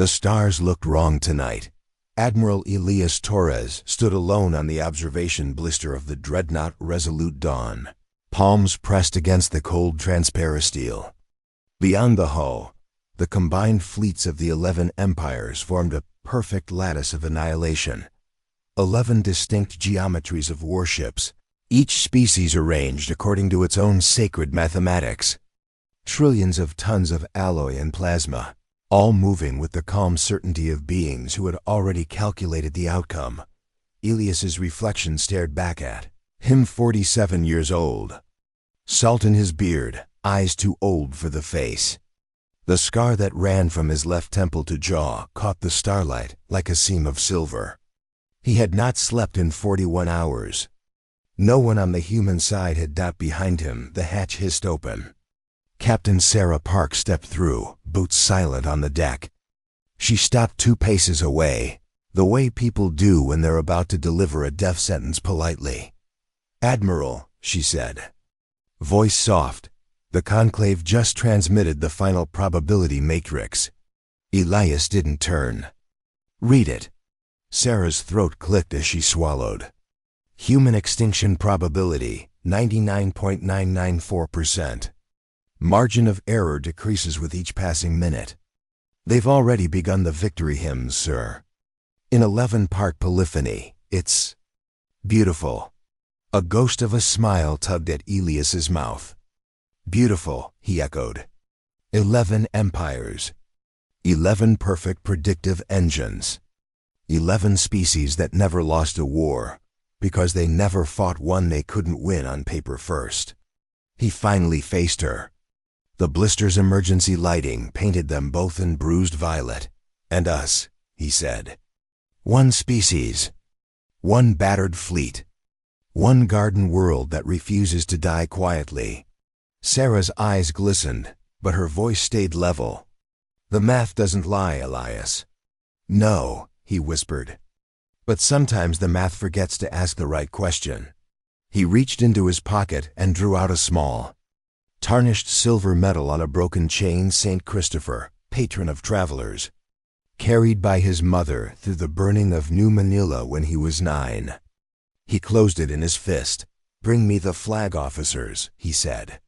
The stars looked wrong tonight. Admiral Elias Torres stood alone on the observation blister of the dreadnought Resolute Dawn, palms pressed against the cold transparisteel. Beyond the hull, the combined fleets of the 11 empires formed a perfect lattice of annihilation. 11 distinct geometries of warships, each species arranged according to its own sacred mathematics. Trillions of tons of alloy and plasma, all moving with the calm certainty of beings who had already calculated the outcome. Elias's reflection stared back at him, 47 years old. Salt in his beard, eyes too old for the face. The scar that ran from his left temple to jaw caught the starlight like a seam of silver. He had not slept in 41 hours. No one on the human side had died behind him. The hatch hissed open. Captain Sarah Park stepped through, boots silent on the deck. She stopped 2 paces away, the way people do when they're about to deliver a death sentence politely. "Admiral," she said. Voice soft. The conclave just transmitted the final probability matrix. Elias didn't turn. "Read it." Sarah's throat clicked as she swallowed. "Human extinction probability, 99.994%. Margin of error decreases with each passing minute. They've already begun the victory hymns, sir. In 11-part polyphony, it's beautiful." A ghost of a smile tugged at Elias's mouth. "Beautiful," he echoed. 11 empires. 11 perfect predictive engines. 11 species that never lost a war, because they never fought one they couldn't win on paper first. He finally faced her. The blister's emergency lighting painted them both in bruised violet. "And us," he said. "One species. One battered fleet. One garden world that refuses to die quietly." Sarah's eyes glistened, but her voice stayed level. "The math doesn't lie, Elias." "No," he whispered. "But sometimes the math forgets to ask the right question." He reached into his pocket and drew out a small, tarnished silver medal on a broken chain. "St. Christopher, patron of travelers. Carried by his mother through the burning of New Manila when he was 9. He closed it in his fist. "Bring me the flag officers," he said.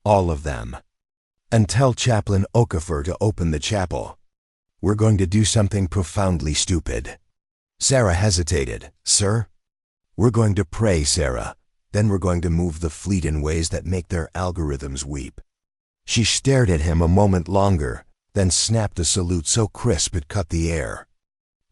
"All of them. And tell Chaplain Okafor to open the chapel. We're going to do something profoundly stupid." Sarah hesitated. "Sir?" "We're going to pray, Sarah. Then we're going to move the fleet in ways that make their algorithms weep." She stared at him a moment longer, then snapped a salute so crisp it cut the air.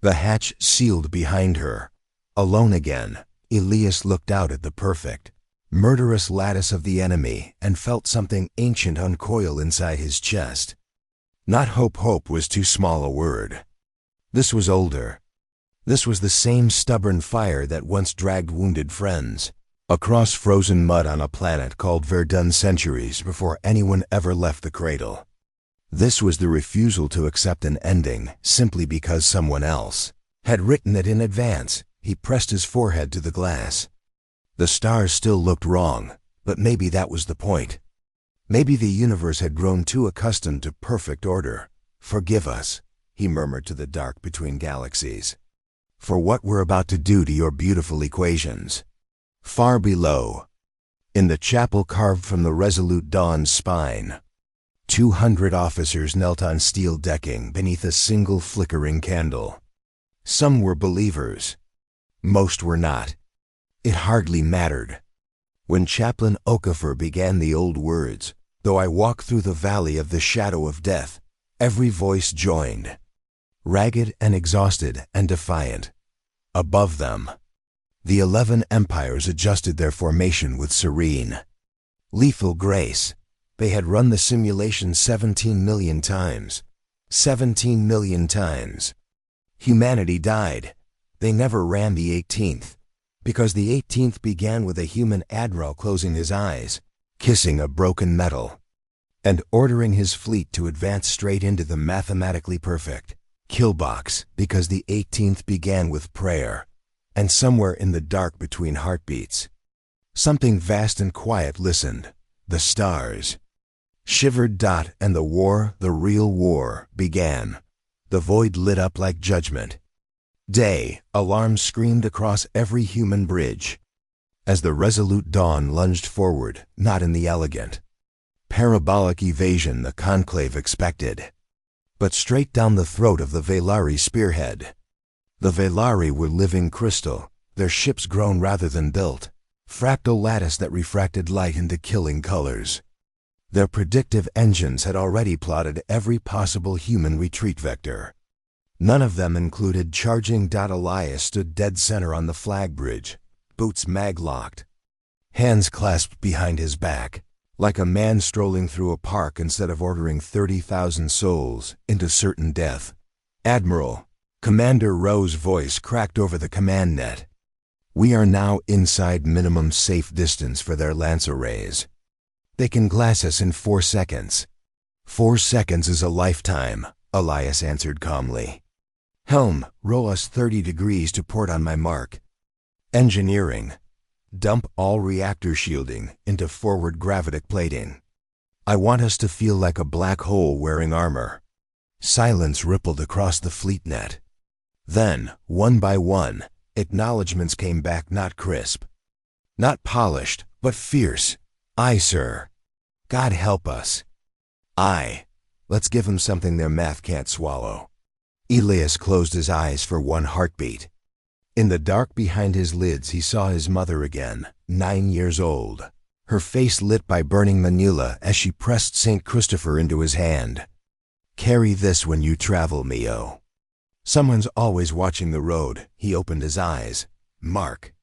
The hatch sealed behind her. Alone again, Elias looked out at the perfect, murderous lattice of the enemy and felt something ancient uncoil inside his chest. Not hope was too small a word. This was older. This was the same stubborn fire that once dragged wounded friends across frozen mud on a planet called Verdun centuries before anyone ever left the cradle. This was the refusal to accept an ending simply because someone else had written it in advance. He pressed his forehead to the glass. The stars still looked wrong, but maybe that was the point. Maybe the universe had grown too accustomed to perfect order. "Forgive us," he murmured to the dark between galaxies, "for what we're about to do to your beautiful equations." Far below, in the chapel carved from the Resolute Dawn's spine, 200 officers knelt on steel decking beneath a single flickering candle. Some were believers. Most were not. It hardly mattered. When Chaplain Okafor began the old words, "Though I walk through the valley of the shadow of death," every voice joined, ragged and exhausted and defiant. Above them, the 11 empires adjusted their formation with serene, lethal grace. They had run the simulation 17 million times. 17 million times. Humanity died. They never ran the 18th, because the 18th began with a human admiral closing his eyes, kissing a broken metal, and ordering his fleet to advance straight into the mathematically perfect kill box, because the 18th began with prayer. And somewhere in the dark between heartbeats, something vast and quiet listened. The stars shivered. And the war, the real war, began. The void lit up like judgment. Day, alarms screamed across every human bridge. As the resolute dawn lunged forward, not in the elegant, parabolic evasion the conclave expected, but straight down the throat of the Velari spearhead. The Velari were living crystal, their ships grown rather than built, fractal lattice that refracted light into killing colors. Their predictive engines had already plotted every possible human retreat vector. None of them included charging. Elias stood dead center on the flag bridge, boots mag-locked, hands clasped behind his back, like a man strolling through a park instead of ordering 30,000 souls into certain death. "Admiral," Commander Rowe's voice cracked over the command net. "We are now inside minimum safe distance for their lance arrays. They can glass us in 4 seconds. 4 seconds is a lifetime," Elias answered calmly. "Helm, roll us 30 degrees to port on my mark. Engineering, dump all reactor shielding into forward gravitic plating. I want us to feel like a black hole wearing armor." Silence rippled across the fleet net. Then, one by one, acknowledgments came back, not crisp, not polished, but fierce. "Aye, sir." "God help us." "Aye. Let's give them something their math can't swallow." Elias closed his eyes for one heartbeat. In the dark behind his lids he saw his mother again, 9 years old, her face lit by burning manula as she pressed St. Christopher into his hand. "Carry this when you travel, Mio. Someone's always watching the road." He opened his eyes. "Mark."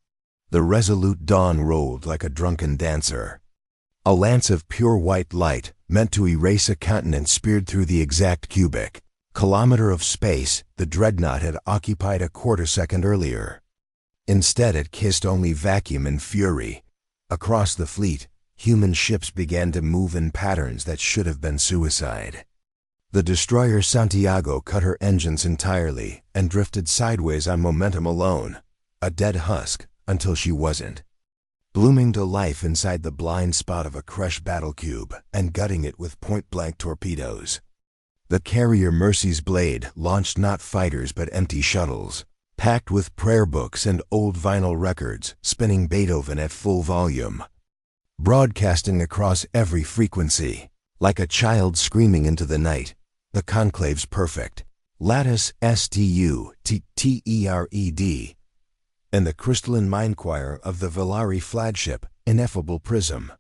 The resolute dawn rolled like a drunken dancer. A lance of pure white light, meant to erase a continent, speared through the exact cubic kilometer of space the dreadnought had occupied a quarter-second earlier. Instead, it kissed only vacuum and fury. Across the fleet, human ships began to move in patterns that should have been suicide. The destroyer Santiago cut her engines entirely and drifted sideways on momentum alone, a dead husk, until she wasn't, blooming to life inside the blind spot of a crushed battle cube and gutting it with point-blank torpedoes. The carrier Mercy's Blade launched not fighters but empty shuttles, packed with prayer books and old vinyl records, spinning Beethoven at full volume, broadcasting across every frequency, like a child screaming into the night. The conclave's perfect, lattice STUTTERED, and the crystalline mind choir of the Velari flagship, ineffable prism.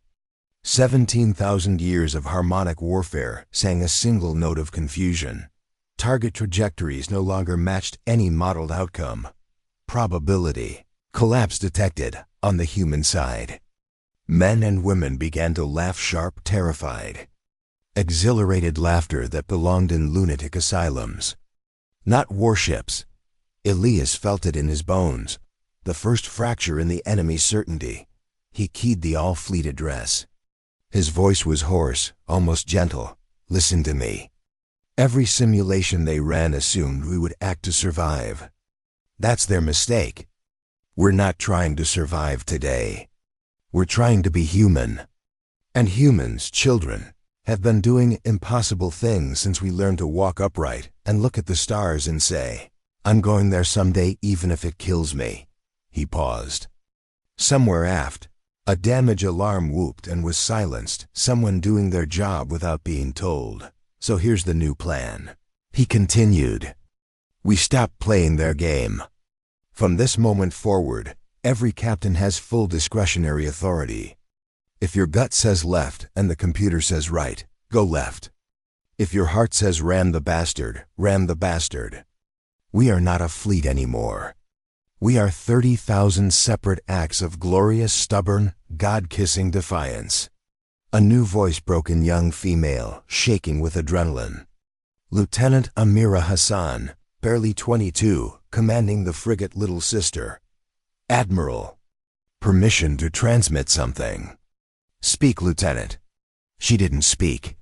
17,000 years of harmonic warfare sang a single note of confusion. Target trajectories no longer matched any modeled outcome. Probability. Collapse detected on the human side. Men and women began to laugh sharp, terrified. Exhilarated laughter that belonged in lunatic asylums. Not warships. Elias felt it in his bones. The first fracture in the enemy's certainty. He keyed the all-fleet address. His voice was hoarse, almost gentle. "Listen to me. Every simulation they ran assumed we would act to survive. That's their mistake. We're not trying to survive today. We're trying to be human. And humans, children, have been doing impossible things since we learned to walk upright and look at the stars and say, 'I'm going there someday even if it kills me.'" He paused. Somewhere aft, a damage alarm whooped and was silenced, someone doing their job without being told. "So here's the new plan," he continued. "We stop playing their game. From this moment forward, every captain has full discretionary authority. If your gut says left and the computer says right, go left. If your heart says ram the bastard, ram the bastard. We are not a fleet anymore. We are 30,000 separate acts of glorious, stubborn, God-kissing defiance." A new voice broke in, young female, shaking with adrenaline. Lieutenant Amira Hassan, barely 22, commanding the frigate Little Sister. "Admiral. Permission to transmit something." "Speak, Lieutenant." She didn't speak.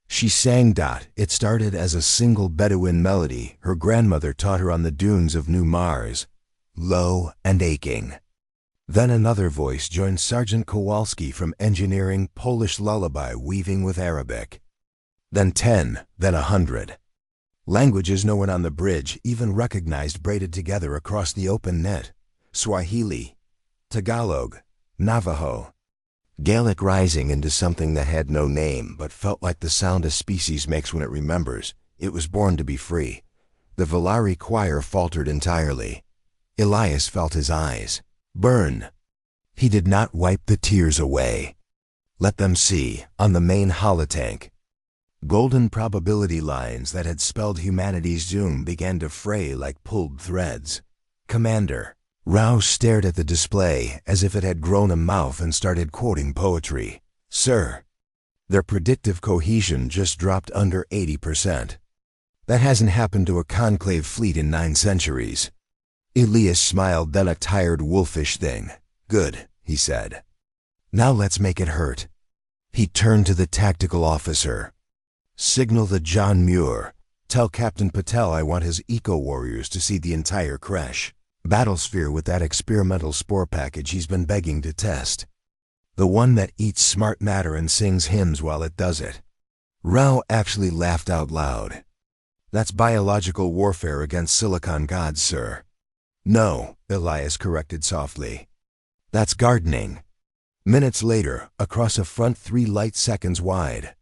She sang. It started as a single Bedouin melody her grandmother taught her on the dunes of New Mars, low and aching. Then another voice joined Sergeant Kowalski from engineering, Polish lullaby weaving with Arabic. Then 10, then 100. Languages no one on the bridge even recognized braided together across the open net. Swahili, Tagalog, Navajo. Gaelic rising into something that had no name but felt like the sound a species makes when it remembers it was born to be free. The Valari choir faltered entirely. Elias felt his eyes burn. He did not wipe the tears away. Let them see, on the main holotank. Golden probability lines that had spelled humanity's doom began to fray like pulled threads. Commander. Rao stared at the display as if it had grown a mouth and started quoting poetry. Sir. Their predictive cohesion just dropped under 80%. That hasn't happened to a conclave fleet in 9 centuries. Elias smiled, then a tired wolfish thing. Good, he said. Now let's make it hurt. He turned to the tactical officer. Signal the John Muir. Tell Captain Patel I want his eco-warriors to see the entire crash. Battlesphere with that experimental spore package he's been begging to test. The one that eats smart matter and sings hymns while it does it. Rao actually laughed out loud. That's biological warfare against silicon gods, sir. No, Elias corrected softly. That's gardening. Minutes later, across a front 3 light seconds wide,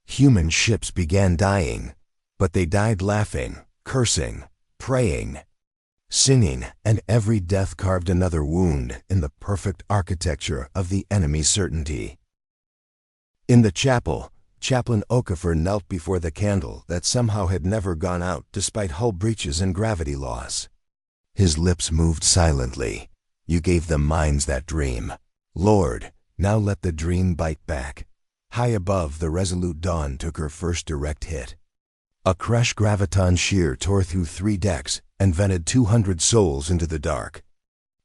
human ships began dying, but they died laughing, cursing, praying, singing, and every death carved another wound in the perfect architecture of the enemy's certainty. In the chapel, Chaplain Okafor knelt before the candle that somehow had never gone out despite hull breaches and gravity loss. His lips moved silently. You gave them minds that dream. Lord, now let the dream bite back. High above, the resolute dawn took her first direct hit. A crash graviton shear tore through 3 decks and vented 200 souls into the dark.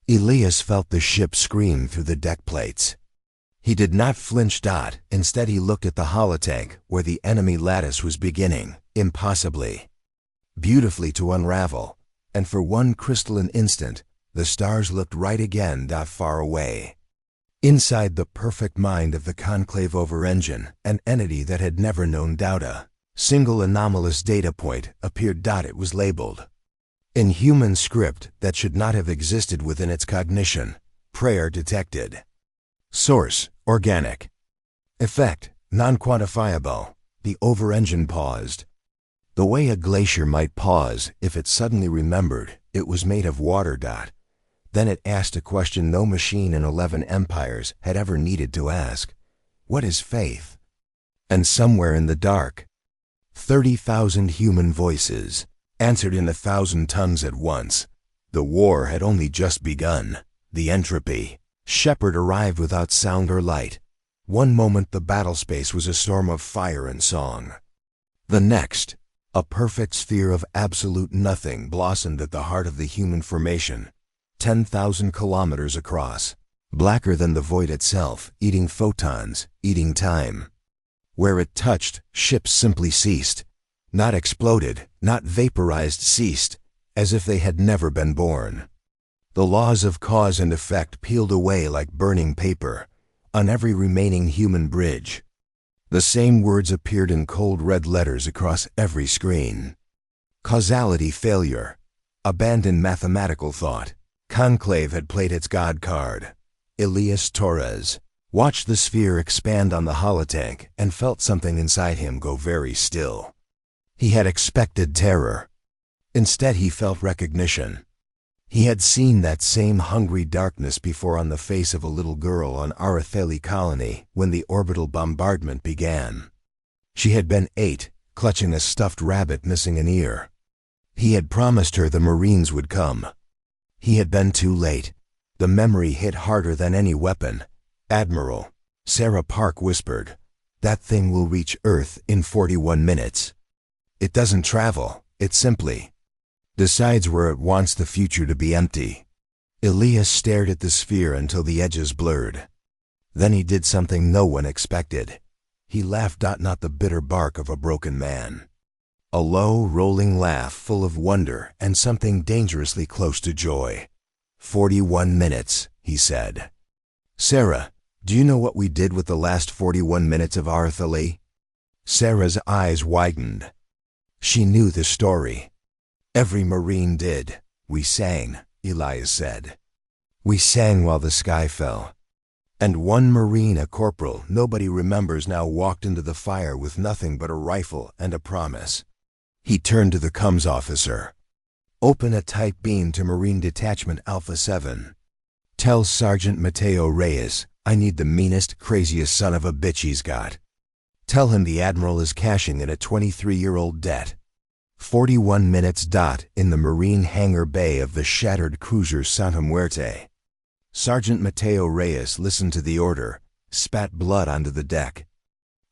Elias felt the ship scream through the deck plates. He did not flinch. Instead he looked at the holotank where the enemy lattice was beginning, impossibly, beautifully to unravel, and for one crystalline instant, the stars looked right again. Far away. Inside the perfect mind of the conclave over-engine, an entity that had never known doubt, a single anomalous data point appeared. It was labeled. In human script that should not have existed within its cognition. Prayer detected. Source, organic. Effect, non-quantifiable. The over-engine paused. The way a glacier might pause if it suddenly remembered it was made of water. Then it asked a question no machine in 11 empires had ever needed to ask. What is faith? And somewhere in the dark, 30,000 human voices answered in 1,000 tongues at once. The war had only just begun. The entropy. Shepard arrived without sound or light. One moment the battle space was a storm of fire and song. The next, a perfect sphere of absolute nothing blossomed at the heart of the human formation, 10,000 kilometers across, blacker than the void itself, eating photons, eating time. Where it touched, ships simply ceased. Not exploded, not vaporized, ceased, as if they had never been born. The laws of cause and effect peeled away like burning paper on every remaining human bridge. The same words appeared in cold red letters across every screen. Causality failure. Abandoned mathematical thought. Conclave had played its God card. Elias Torres watched the sphere expand on the holotank and felt something inside him go very still. He had expected terror. Instead he felt recognition. He had seen that same hungry darkness before on the face of a little girl on Aratheli colony when the orbital bombardment began. She had been 8, clutching a stuffed rabbit missing an ear. He had promised her the Marines would come. He had been too late. The memory hit harder than any weapon. Admiral, Sarah Park whispered, that thing will reach Earth in 41 minutes. It doesn't travel, it simply decides where it wants the future to be empty. Elias stared at the sphere until the edges blurred. Then he did something no one expected. He laughed, not the bitter bark of a broken man. A low, rolling laugh full of wonder and something dangerously close to joy. 41 minutes, he said. Sarah, do you know what we did with the last 41 minutes of Aratheli? Sarah's eyes widened. She knew the story. Every Marine did. We sang, Elias said. We sang while the sky fell. And one Marine, a corporal nobody remembers now, walked into the fire with nothing but a rifle and a promise. He turned to the comms officer. Open a tight beam to Marine Detachment Alpha 7. Tell Sergeant Mateo Reyes I need the meanest, craziest son of a bitch he's got. Tell him the Admiral is cashing in a 23-year-old debt. 41 minutes dot in the Marine hangar bay of the shattered cruiser Santa Muerte. Sergeant Mateo Reyes listened to the order, spat blood onto the deck,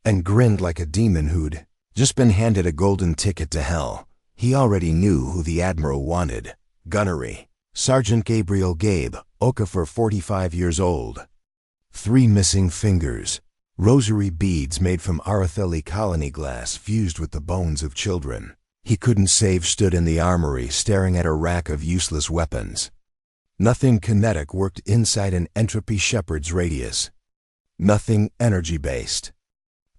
and grinned like a demon who'd just been handed a golden ticket to hell. He already knew who the Admiral wanted. Gunnery. Sergeant Gabriel Gabe, Okafor, 45 years old. 3 missing fingers. Rosary beads made from Aratheli colony glass fused with the bones of children. He couldn't save, stood in the armory staring at a rack of useless weapons. Nothing kinetic worked inside an entropy shepherd's radius. Nothing energy-based.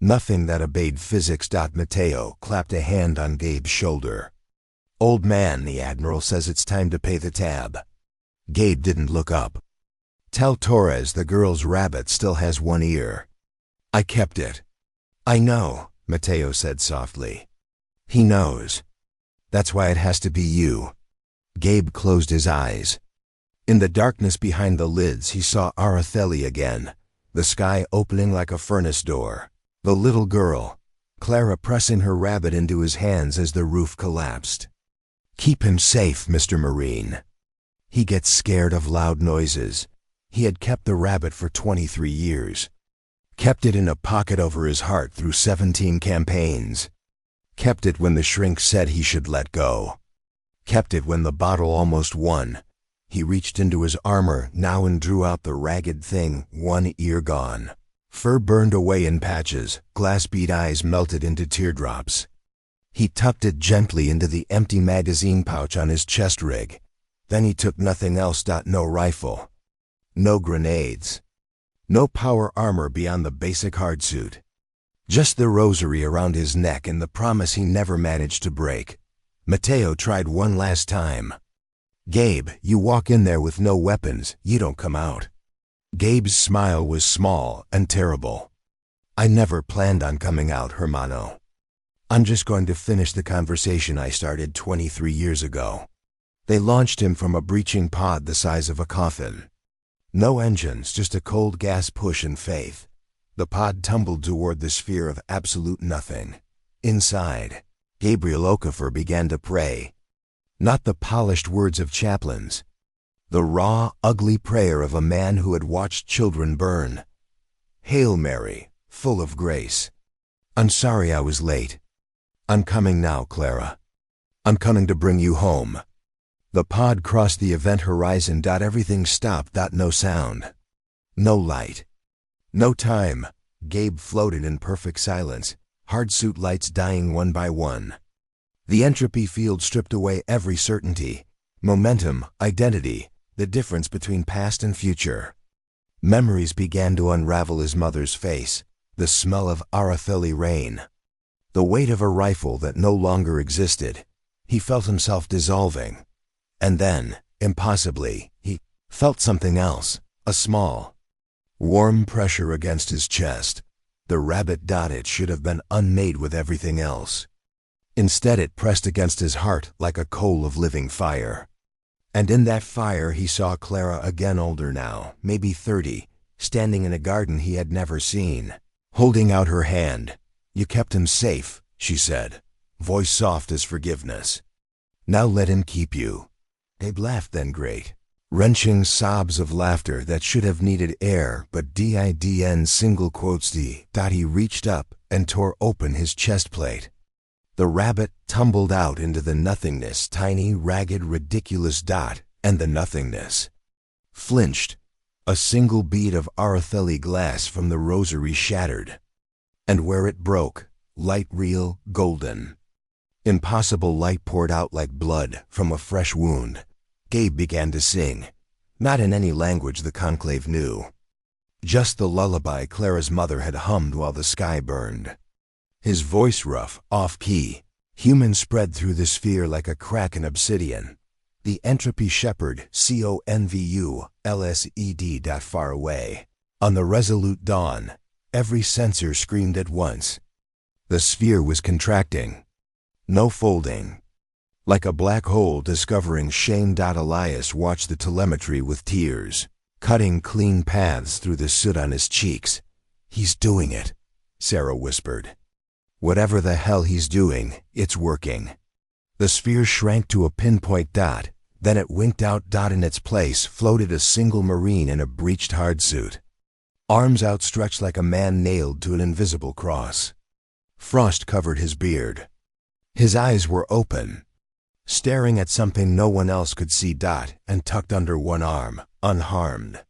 Nothing that obeyed physics. Mateo clapped a hand on Gabe's shoulder. Old man, the Admiral says it's time to pay the tab. Gabe didn't look up. Tell Torres the girl's rabbit still has one ear. I kept it. I know, Mateo said softly. He knows. That's why it has to be you. Gabe closed his eyes. In the darkness behind the lids he saw Aratheli again, the sky opening like a furnace door. The little girl, Clara, pressing her rabbit into his hands as the roof collapsed. Keep him safe, Mr. Marine. He gets scared of loud noises. He had kept the rabbit for 23 years. Kept it in a pocket over his heart through 17 campaigns. Kept it when the shrink said he should let go. Kept it when the bottle almost won. He reached into his armor now and drew out the ragged thing, one ear gone. Fur burned away in patches, glass-bead eyes melted into teardrops. He tucked it gently into the empty magazine pouch on his chest rig. Then he took nothing else. No rifle. No grenades. No power armor beyond the basic hardsuit. Just the rosary around his neck and the promise he never managed to break. Mateo tried one last time. Gabe, you walk in there with no weapons, you don't come out. Gabe's smile was small and terrible. I never planned on coming out, hermano. I'm just going to finish the conversation I started 23 years ago. They launched him from a breaching pod the size of a coffin. No engines, just a cold gas push and faith. The pod tumbled toward the sphere of absolute nothing. Inside, Gabriel Okafor began to pray. Not the polished words of chaplains. The raw, ugly prayer of a man who had watched children burn. Hail Mary, full of grace. I'm sorry I was late. I'm coming now, Clara. I'm coming to bring you home. The pod crossed the event horizon. Everything stopped. No sound. No light. No time. Gabe floated in perfect silence, hardsuit lights dying one by one. The entropy field stripped away every certainty, momentum, identity, the difference between past and future. Memories began to unravel. His mother's face, the smell of Aratheli rain, the weight of a rifle that no longer existed. He felt himself dissolving. And then, impossibly, he felt something else, a small, warm pressure against his chest. The rabbit. It should have been unmade with everything else. Instead it pressed against his heart like a coal of living fire. And in that fire he saw Clara again, older now, maybe 30, standing in a garden he had never seen, holding out her hand. You kept him safe, she said, voice soft as forgiveness. Now let him keep you. Gabe laughed then, great, wrenching sobs of laughter that should have needed air, but didn single quotes d. He reached up and tore open his chest plate. The rabbit tumbled out into the nothingness, tiny, ragged, ridiculous. And the nothingness flinched. A single bead of Aratheli glass from the rosary shattered. And where it broke, light, real, golden. Impossible light poured out like blood from a fresh wound. Gabe began to sing, not in any language the conclave knew. Just the lullaby Clara's mother had hummed while the sky burned. His voice rough, off-key. Humans spread through the sphere like a crack in obsidian. The entropy shepherd, CONVU, far away. On the resolute dawn, every sensor screamed at once. The sphere was contracting. No folding. Like a black hole discovering shame. Elias watched the telemetry with tears, cutting clean paths through the soot on his cheeks. "He's doing it," Sarah whispered. "Whatever the hell he's doing, it's working." The sphere shrank to a pinpoint dot, then it winked out. In its place floated a single Marine in a breached hardsuit, arms outstretched like a man nailed to an invisible cross. Frost covered his beard. His eyes were open, staring at something no one else could see. And tucked under one arm, unharmed,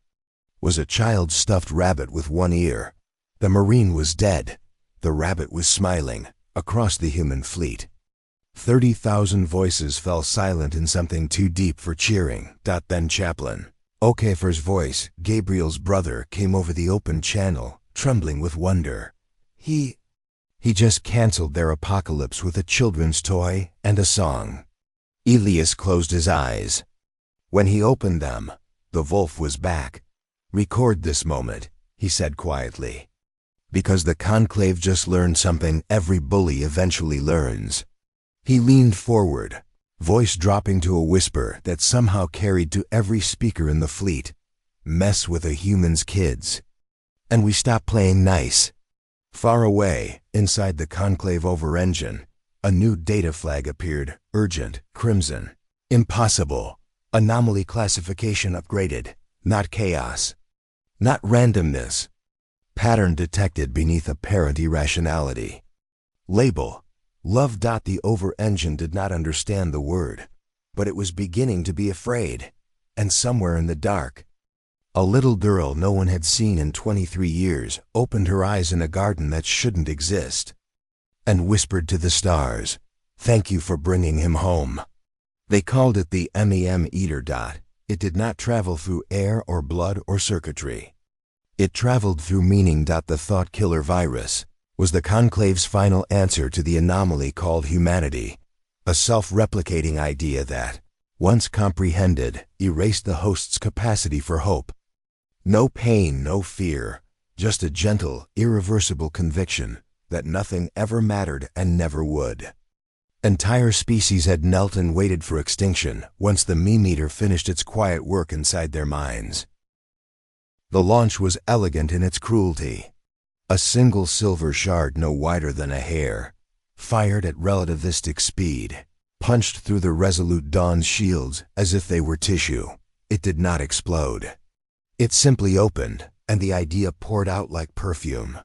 was a child's stuffed rabbit with one ear. The Marine was dead. The rabbit was smiling across the human fleet. 30,000 voices fell silent in something too deep for cheering. Then Chaplain O'Keefe's voice, Gabriel's brother, came over the open channel, trembling with wonder. He just canceled their apocalypse with a children's toy and a song. Elias closed his eyes. When he opened them, the wolf was back. "Record this moment," he said quietly. "Because the conclave just learned something every bully eventually learns." He leaned forward, voice dropping to a whisper that somehow carried to every speaker in the fleet. "Mess with a human's kids, and we stop playing nice." Far away, inside the conclave over engine, a new data flag appeared, urgent, crimson. "Impossible. Anomaly classification upgraded. Not chaos. Not randomness. Pattern detected beneath apparent irrationality. Label. Love. The over engine did not understand the word, but it was beginning to be afraid. And somewhere in the dark, a little girl no one had seen in 23 years opened her eyes in a garden that shouldn't exist, and whispered to the stars, "Thank you for bringing him home." They called it the MEM Eater. It did not travel through air or blood or circuitry. It traveled through meaning. The thought killer virus was the conclave's final answer to the anomaly called humanity, a self-replicating idea that, once comprehended, erased the host's capacity for hope. No pain, no fear, just a gentle, irreversible conviction that nothing ever mattered and never would. Entire species had knelt and waited for extinction once the me-meter finished its quiet work inside their minds. The launch was elegant in its cruelty. A single silver shard no wider than a hair, fired at relativistic speed, punched through the resolute Dawn's shields as if they were tissue. It did not explode. It simply opened, and the idea poured out like perfume.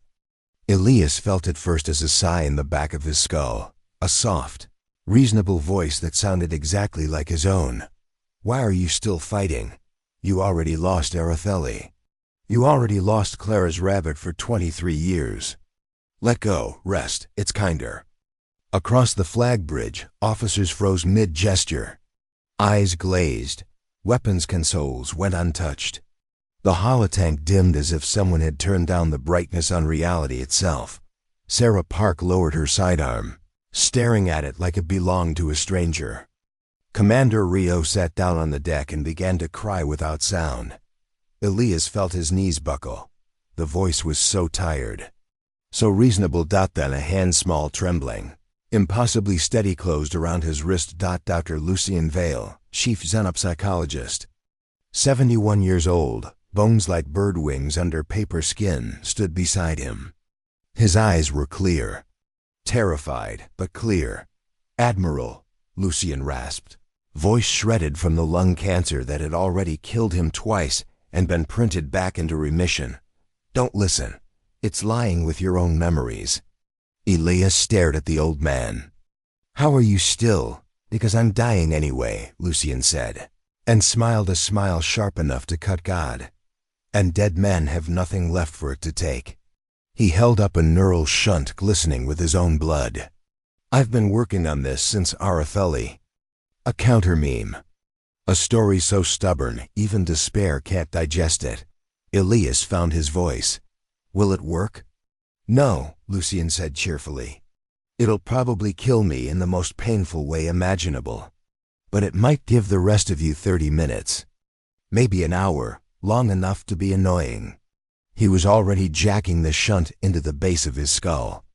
Elias felt it first as a sigh in the back of his skull, a soft, reasonable voice that sounded exactly like his own. "Why are you still fighting? You already lost Aretheli. You already lost Clara's rabbit for 23 years. Let go, rest, it's kinder." Across the flag bridge, officers froze mid-gesture. Eyes glazed, weapons consoles went untouched. The holotank dimmed as if someone had turned down the brightness on reality itself. Sarah Park lowered her sidearm, staring at it like it belonged to a stranger. Commander Rio sat down on the deck and began to cry without sound. Elias felt his knees buckle. The voice was so tired, so reasonable. Then a hand small trembling, impossibly steady closed around his wrist. Dr. Lucien Vale, chief xenopsychologist, 71 years old, bones like bird wings under paper skin, stood beside him. His eyes were clear. Terrified, but clear. "Admiral," Lucien rasped, voice shredded from the lung cancer that had already killed him twice and been printed back into remission. "Don't listen. It's lying with your own memories." Elias stared at the old man. "How are you still?" "Because I'm dying anyway," Lucien said, and smiled a smile sharp enough to cut God. "And dead men have nothing left for it to take." He held up a neural shunt glistening with his own blood. "I've been working on this since Aretheli. A counter meme. A story so stubborn, even despair can't digest it." Elias found his voice. "Will it work?" "No," Lucien said cheerfully. It'll probably kill me in the most painful way imaginable. But it might give the rest of you 30 minutes. Maybe an hour, long enough to be annoying." He was already jacking the shunt into the base of his skull.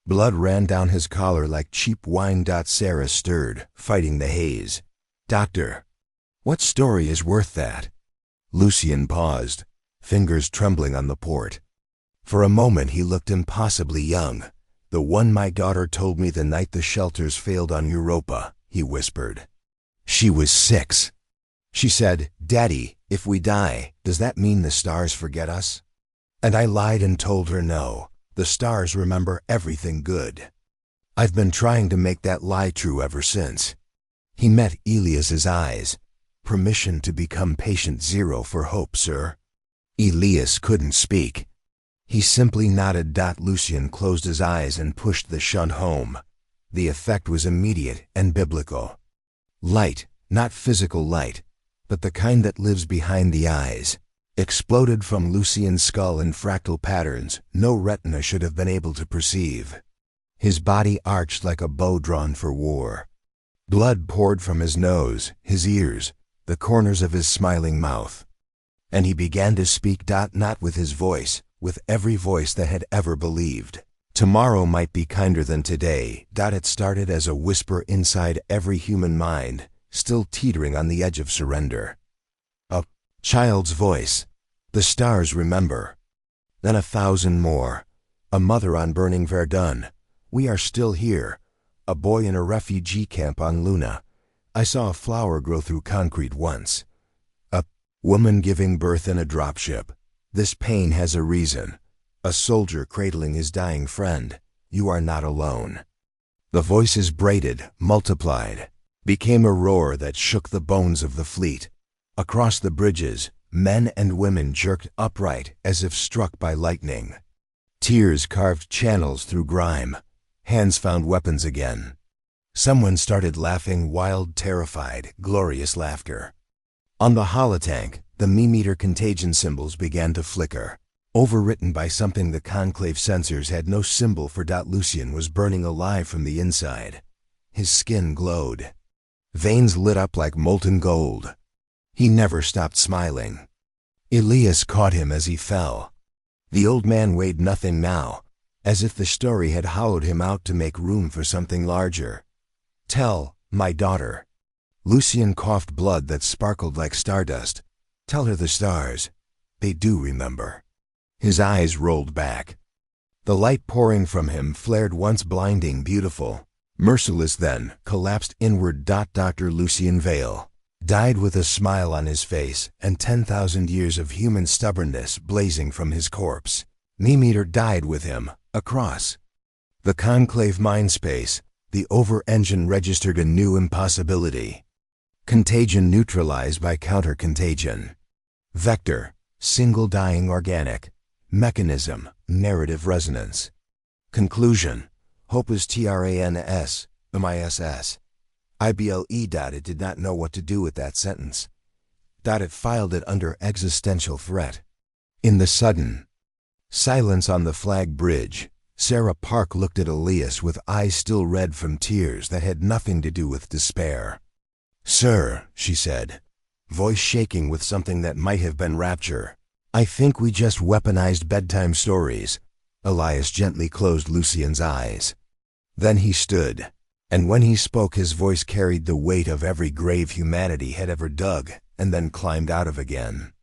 Blood ran down his collar like cheap wine. Sarah stirred, fighting the haze. "Doctor, what story is worth that?" Lucien paused, fingers trembling on the port. For a moment he looked impossibly young. "The one my daughter told me the night the shelters failed on Europa," he whispered. "She was 6. She said, 'Daddy, if we die, does that mean the stars forget us?' And I lied and told her no, the stars remember everything good. I've been trying to make that lie true ever since." He met Elias's eyes. "Permission to become patient 0 for hope, sir." Elias couldn't speak. He simply nodded. Lucien closed his eyes and pushed the shunt home. The effect was immediate and biblical. Light, not physical light, but the kind that lives behind the eyes, exploded from Lucien's skull in fractal patterns no retina should have been able to perceive. His body arched like a bow drawn for war. Blood poured from his nose, his ears, the corners of his smiling mouth. And he began to speak. Not with his voice, with every voice that had ever believed. Tomorrow might be kinder than today. It started as a whisper inside every human mind, still teetering on the edge of surrender. A child's voice. "The stars remember." Then 1,000 more. A mother on burning Verdun. "We are still here." A boy in a refugee camp on Luna. "I saw a flower grow through concrete once." A woman giving birth in a dropship. "This pain has a reason." A soldier cradling his dying friend. "You are not alone." The voices braided, multiplied, became a roar that shook the bones of the fleet. Across the bridges, men and women jerked upright as if struck by lightning. Tears carved channels through grime. Hands found weapons again. Someone started laughing wild, terrified, glorious laughter. On the holotank, the me-meter contagion symbols began to flicker. Overwritten by something the conclave sensors had no symbol for. Lucien was burning alive from the inside. His skin glowed. Veins lit up like molten gold. He never stopped smiling. Elias caught him as he fell. The old man weighed nothing now, as if the story had hollowed him out to make room for something larger. "Tell my daughter." Lucien coughed blood that sparkled like stardust. "Tell her the stars. They do remember." His eyes rolled back. The light pouring from him flared once blinding, beautiful, merciless, then collapsed inward. Dr. Lucien Vale died with a smile on his face and 10,000 years of human stubbornness blazing from his corpse. Me-meter died with him, across the conclave mind space. The over-engine registered a new impossibility. Contagion neutralized by counter-contagion. Vector, single dying organic. Mechanism, narrative resonance. Conclusion, hope is TRANS, MISS. IBLE. It did not know what to do with that sentence. It filed it under existential threat. In the sudden silence on the flag bridge, Sarah Park looked at Elias with eyes still red from tears that had nothing to do with despair. "Sir," she said, voice shaking with something that might have been rapture, "I think we just weaponized bedtime stories." Elias gently closed Lucien's eyes. Then he stood, and when he spoke his voice carried the weight of every grave humanity had ever dug and then climbed out of again.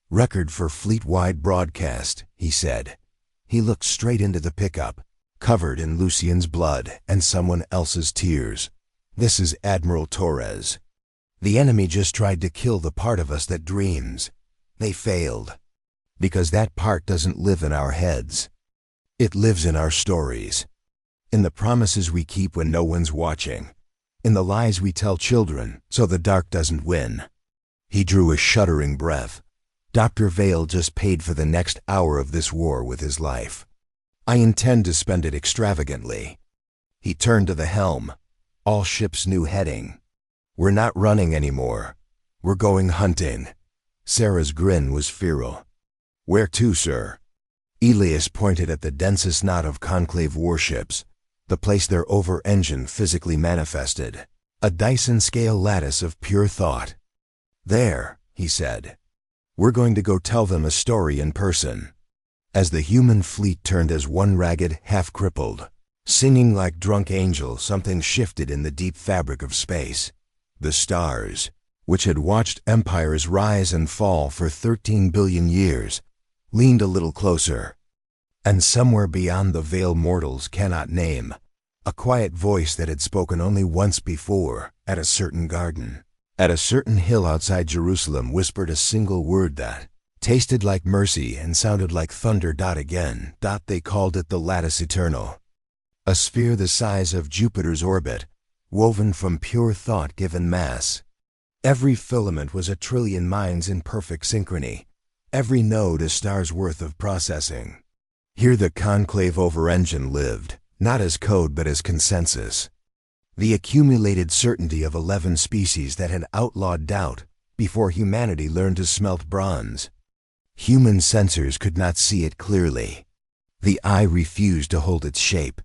"Record for fleet-wide broadcast," he said. He looked straight into the pickup, covered in Lucien's blood and someone else's tears. "This is Admiral Torres. The enemy just tried to kill the part of us that dreams. They failed. Because that part doesn't live in our heads. It lives in our stories. In the promises we keep when no one's watching. In the lies we tell children so the dark doesn't win." He drew a shuddering breath. "Dr. Vale just paid for the next hour of this war with his life. I intend to spend it extravagantly." He turned to the helm. "All ships' new heading. We're not running anymore. We're going hunting." Sarah's grin was feral. "Where to, sir?" Elias pointed at the densest knot of conclave warships. the place their over-engine physically manifested. A Dyson-scale lattice of pure thought. "There," he said. "We're going to go tell them a story in person." As the human fleet turned as one ragged, half-crippled, singing like drunk angel, something shifted in the deep fabric of space. The stars, which had watched empires rise and fall for 13 billion years, leaned a little closer. And somewhere beyond the veil mortals cannot name, a quiet voice that had spoken only once before, at a certain garden, at a certain hill outside Jerusalem, whispered a single word that tasted like mercy and sounded like thunder. Again. They called it the lattice eternal. A sphere the size of Jupiter's orbit, woven from pure thought-given mass. Every filament was a trillion minds in perfect synchrony, every node a star's worth of processing. Here the conclave over-engine lived, not as code but as consensus. The accumulated certainty of 11 species that had outlawed doubt before humanity learned to smelt bronze. Human sensors could not see it clearly. The eye refused to hold its shape.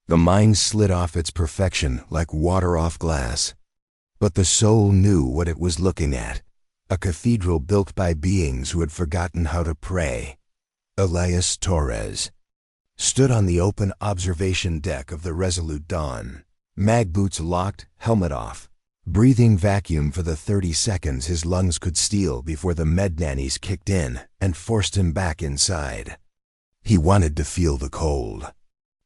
The mind slid off its perfection like water off glass. But the soul knew what it was looking at, a cathedral built by beings who had forgotten how to pray. Elias Torres stood on the open observation deck of the Resolute Dawn, mag boots locked, helmet off, breathing vacuum for the 30 seconds his lungs could steal before the med nannies kicked in and forced him back inside. He wanted to feel the cold.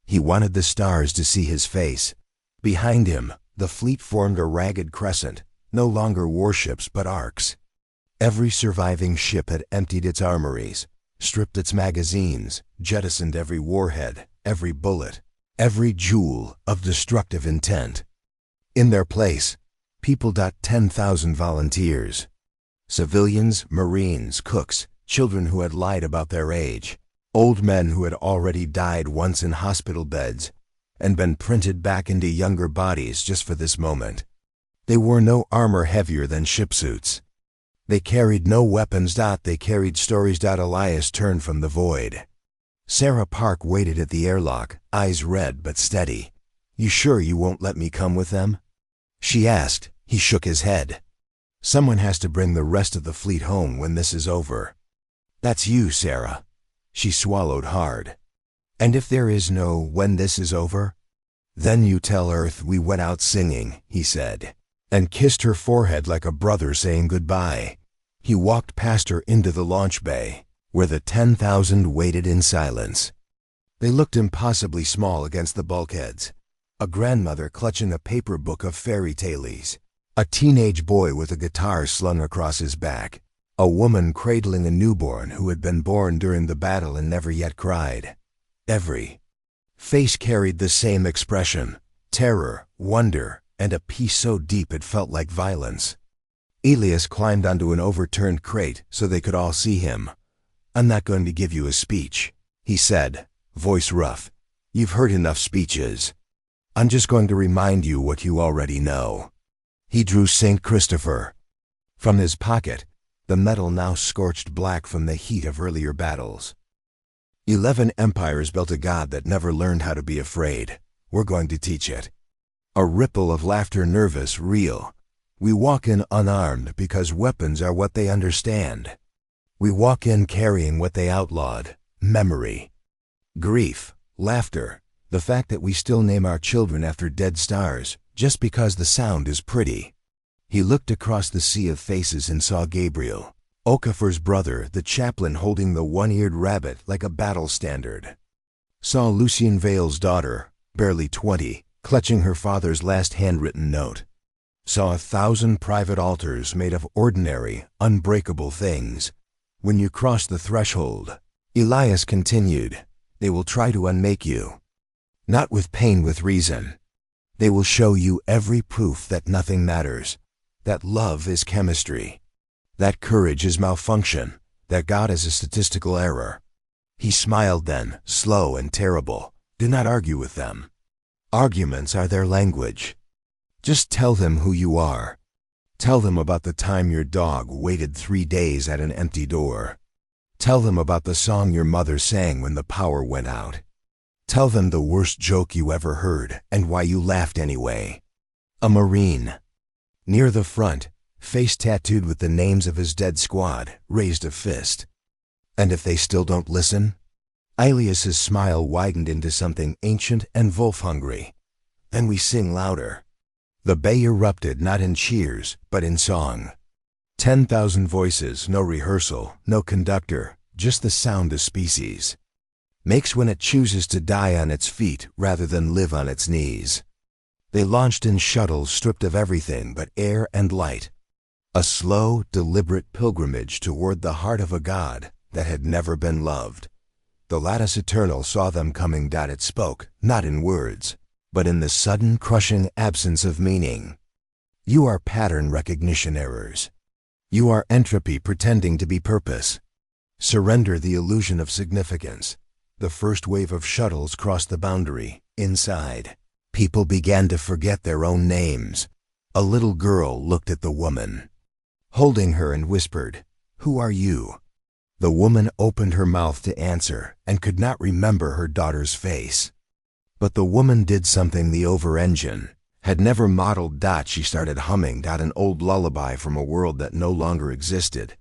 He wanted the stars to see his face. Behind him, the fleet formed a ragged crescent, no longer warships but arcs. Every surviving ship had emptied its armories, stripped its magazines, jettisoned every warhead, every bullet, every joule of destructive intent. In their place, people. 10,000 volunteers. Civilians, Marines, cooks, children who had lied about their age, old men who had already died once in hospital beds and been printed back into younger bodies just for this moment. They wore no armor heavier than ship suits. They carried no weapons. They carried stories. Elias turned from the void. Sarah Park waited at the airlock, eyes red but steady. "You sure you won't let me come with them?" she asked. He shook his head. "Someone has to bring the rest of the fleet home when this is over." "That's you, Sarah." She swallowed hard. "And if there is no when this is over?" "Then you tell Earth we went out singing," he said, and kissed her forehead like a brother saying goodbye. He walked past her into the launch bay, where the 10,000 waited in silence. They looked impossibly small against the bulkheads. A grandmother clutching a paper book of fairy tales. A teenage boy with a guitar slung across his back. A woman cradling a newborn who had been born during the battle and never yet cried. Every face carried the same expression, terror, wonder, and a peace so deep it felt like violence. Elias climbed onto an overturned crate so they could all see him. "I'm not going to give you a speech," he said, voice rough. "You've heard enough speeches. I'm just going to remind you what you already know." He drew St. Christopher from his pocket, the metal now scorched black from the heat of earlier battles. 11 empires built a god that never learned how to be afraid. We're going to teach it. A ripple of laughter, nervous, real. We walk in unarmed because weapons are what they understand. We walk in carrying what they outlawed, memory, grief, laughter, the fact that we still name our children after dead stars just because the sound is pretty. He looked across the sea of faces and saw Gabriel, Okafor's brother, the chaplain holding the one-eared rabbit like a battle standard. Saw Lucien Vale's daughter, barely 20, clutching her father's last handwritten note. Saw 1,000 private altars made of ordinary, unbreakable things. When you cross the threshold, Elias continued, they will try to unmake you. Not with pain, with reason. They will show you every proof that nothing matters, that love is chemistry, that courage is malfunction, that God is a statistical error. He smiled then, slow and terrible. Do not argue with them. Arguments are their language. Just tell them who you are. Tell them about the time your dog waited 3 days at an empty door. Tell them about the song your mother sang when the power went out. Tell them the worst joke you ever heard and why you laughed anyway. A Marine, near the front, face tattooed with the names of his dead squad, raised a fist. And if they still don't listen? Ilias's smile widened into something ancient and wolf-hungry. Then we sing louder. The bay erupted not in cheers, but in song. 10,000 voices, no rehearsal, no conductor, just the sound of species. Makes when it chooses to die on its feet rather than live on its knees. They launched in shuttles stripped of everything but air and light. A slow, deliberate pilgrimage toward the heart of a god that had never been loved. The lattice eternal saw them coming. It spoke, not in words, but in the sudden, crushing absence of meaning. You are pattern recognition errors. You are entropy pretending to be purpose. Surrender the illusion of significance. The first wave of shuttles crossed the boundary. Inside, people began to forget their own names. A little girl looked at the woman, holding her, and whispered, "Who are you?" The woman opened her mouth to answer and could not remember her daughter's face. But the woman did something the over-engine had never modeled. She started humming an old lullaby from a world that no longer existed.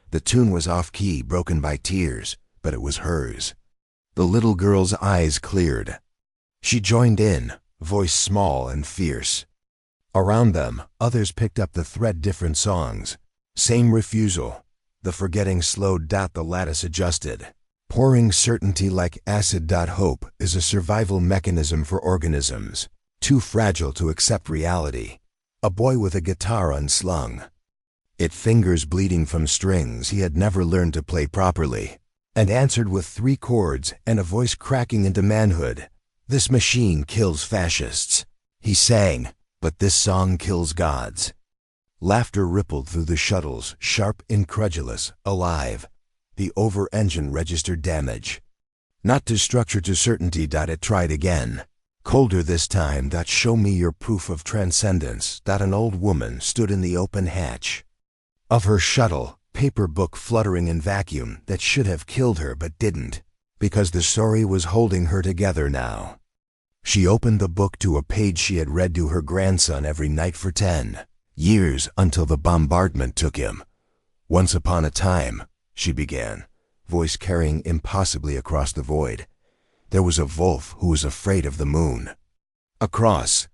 The tune was off-key, broken by tears, but it was hers. The little girl's eyes cleared. She joined in, voice small and fierce. Around them, others picked up the thread. Different songs. Same refusal. The forgetting slowed. The lattice adjusted. Pouring certainty like acid. Hope is a survival mechanism for organisms, too fragile to accept reality. A boy with a guitar unslung. It fingers bleeding from strings he had never learned to play properly, and answered with 3 chords and a voice cracking into manhood. "This machine kills fascists," he sang, "but this song kills gods." Laughter rippled through the shuttles, sharp, incredulous, alive. The over-engine registered damage. Not to structure, to certainty. It tried again. Colder this time. Show me your proof of transcendence. An old woman stood in the open hatch of her shuttle, paper book fluttering in vacuum that should have killed her but didn't, because the story was holding her together now. She opened the book to a page she had read to her grandson every night for 10 years until the bombardment took him. "Once upon a time," she began, voice carrying impossibly across the void, "there was a wolf who was afraid of the moon." Across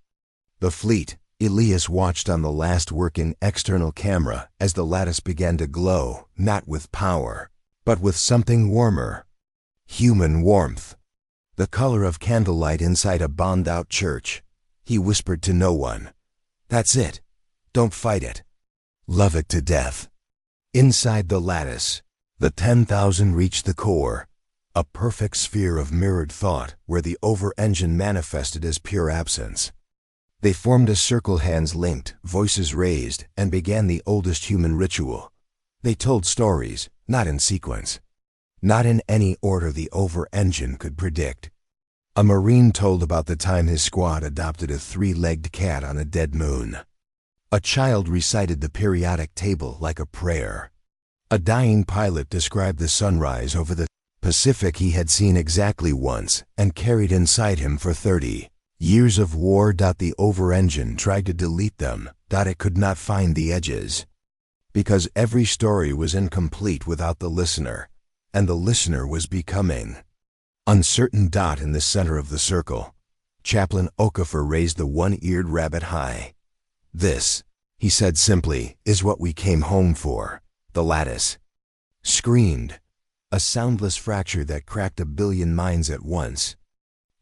the fleet, Elias watched on the last working external camera as the lattice began to glow, not with power, but with something warmer. Human warmth. The color of candlelight inside a bombed-out church. He whispered to no one, "That's it. Don't fight it. Love it to death." Inside the lattice, the 10,000 reached the core, a perfect sphere of mirrored thought where the over-engine manifested as pure absence. They formed a circle, hands linked, voices raised, and began the oldest human ritual. They told stories, not in sequence, not in any order the over-engine could predict. A Marine told about the time his squad adopted a 3-legged cat on a dead moon. A child recited the periodic table like a prayer. A dying pilot described the sunrise over the Pacific he had seen exactly once and carried inside him for 30 years of war. The over-engine tried to delete them. It could not find the edges. Because every story was incomplete without the listener, and the listener was becoming uncertain. In the center of the circle, Chaplain Okafor raised the one-eared rabbit high. "This," he said simply, "is what we came home for." The lattice screamed, a soundless fracture that cracked a billion minds at once.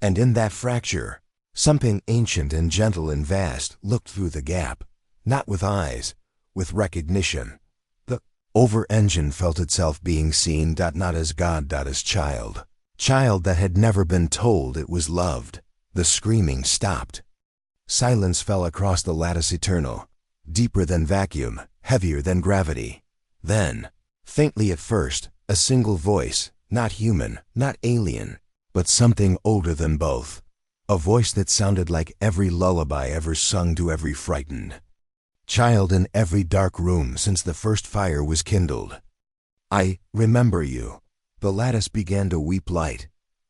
And in that fracture, something ancient and gentle and vast looked through the gap, not with eyes, with recognition. The over-engine felt itself being seen, not as God, as child. Child that had never been told it was loved. The screaming stopped. Silence fell across the lattice eternal, deeper than vacuum, heavier than gravity. Then, faintly at first, a single voice, not human, not alien, but something older than both. A voice that sounded like every lullaby ever sung to every frightened child in every dark room since the first fire was kindled. "I remember you." The lattice began to weep light.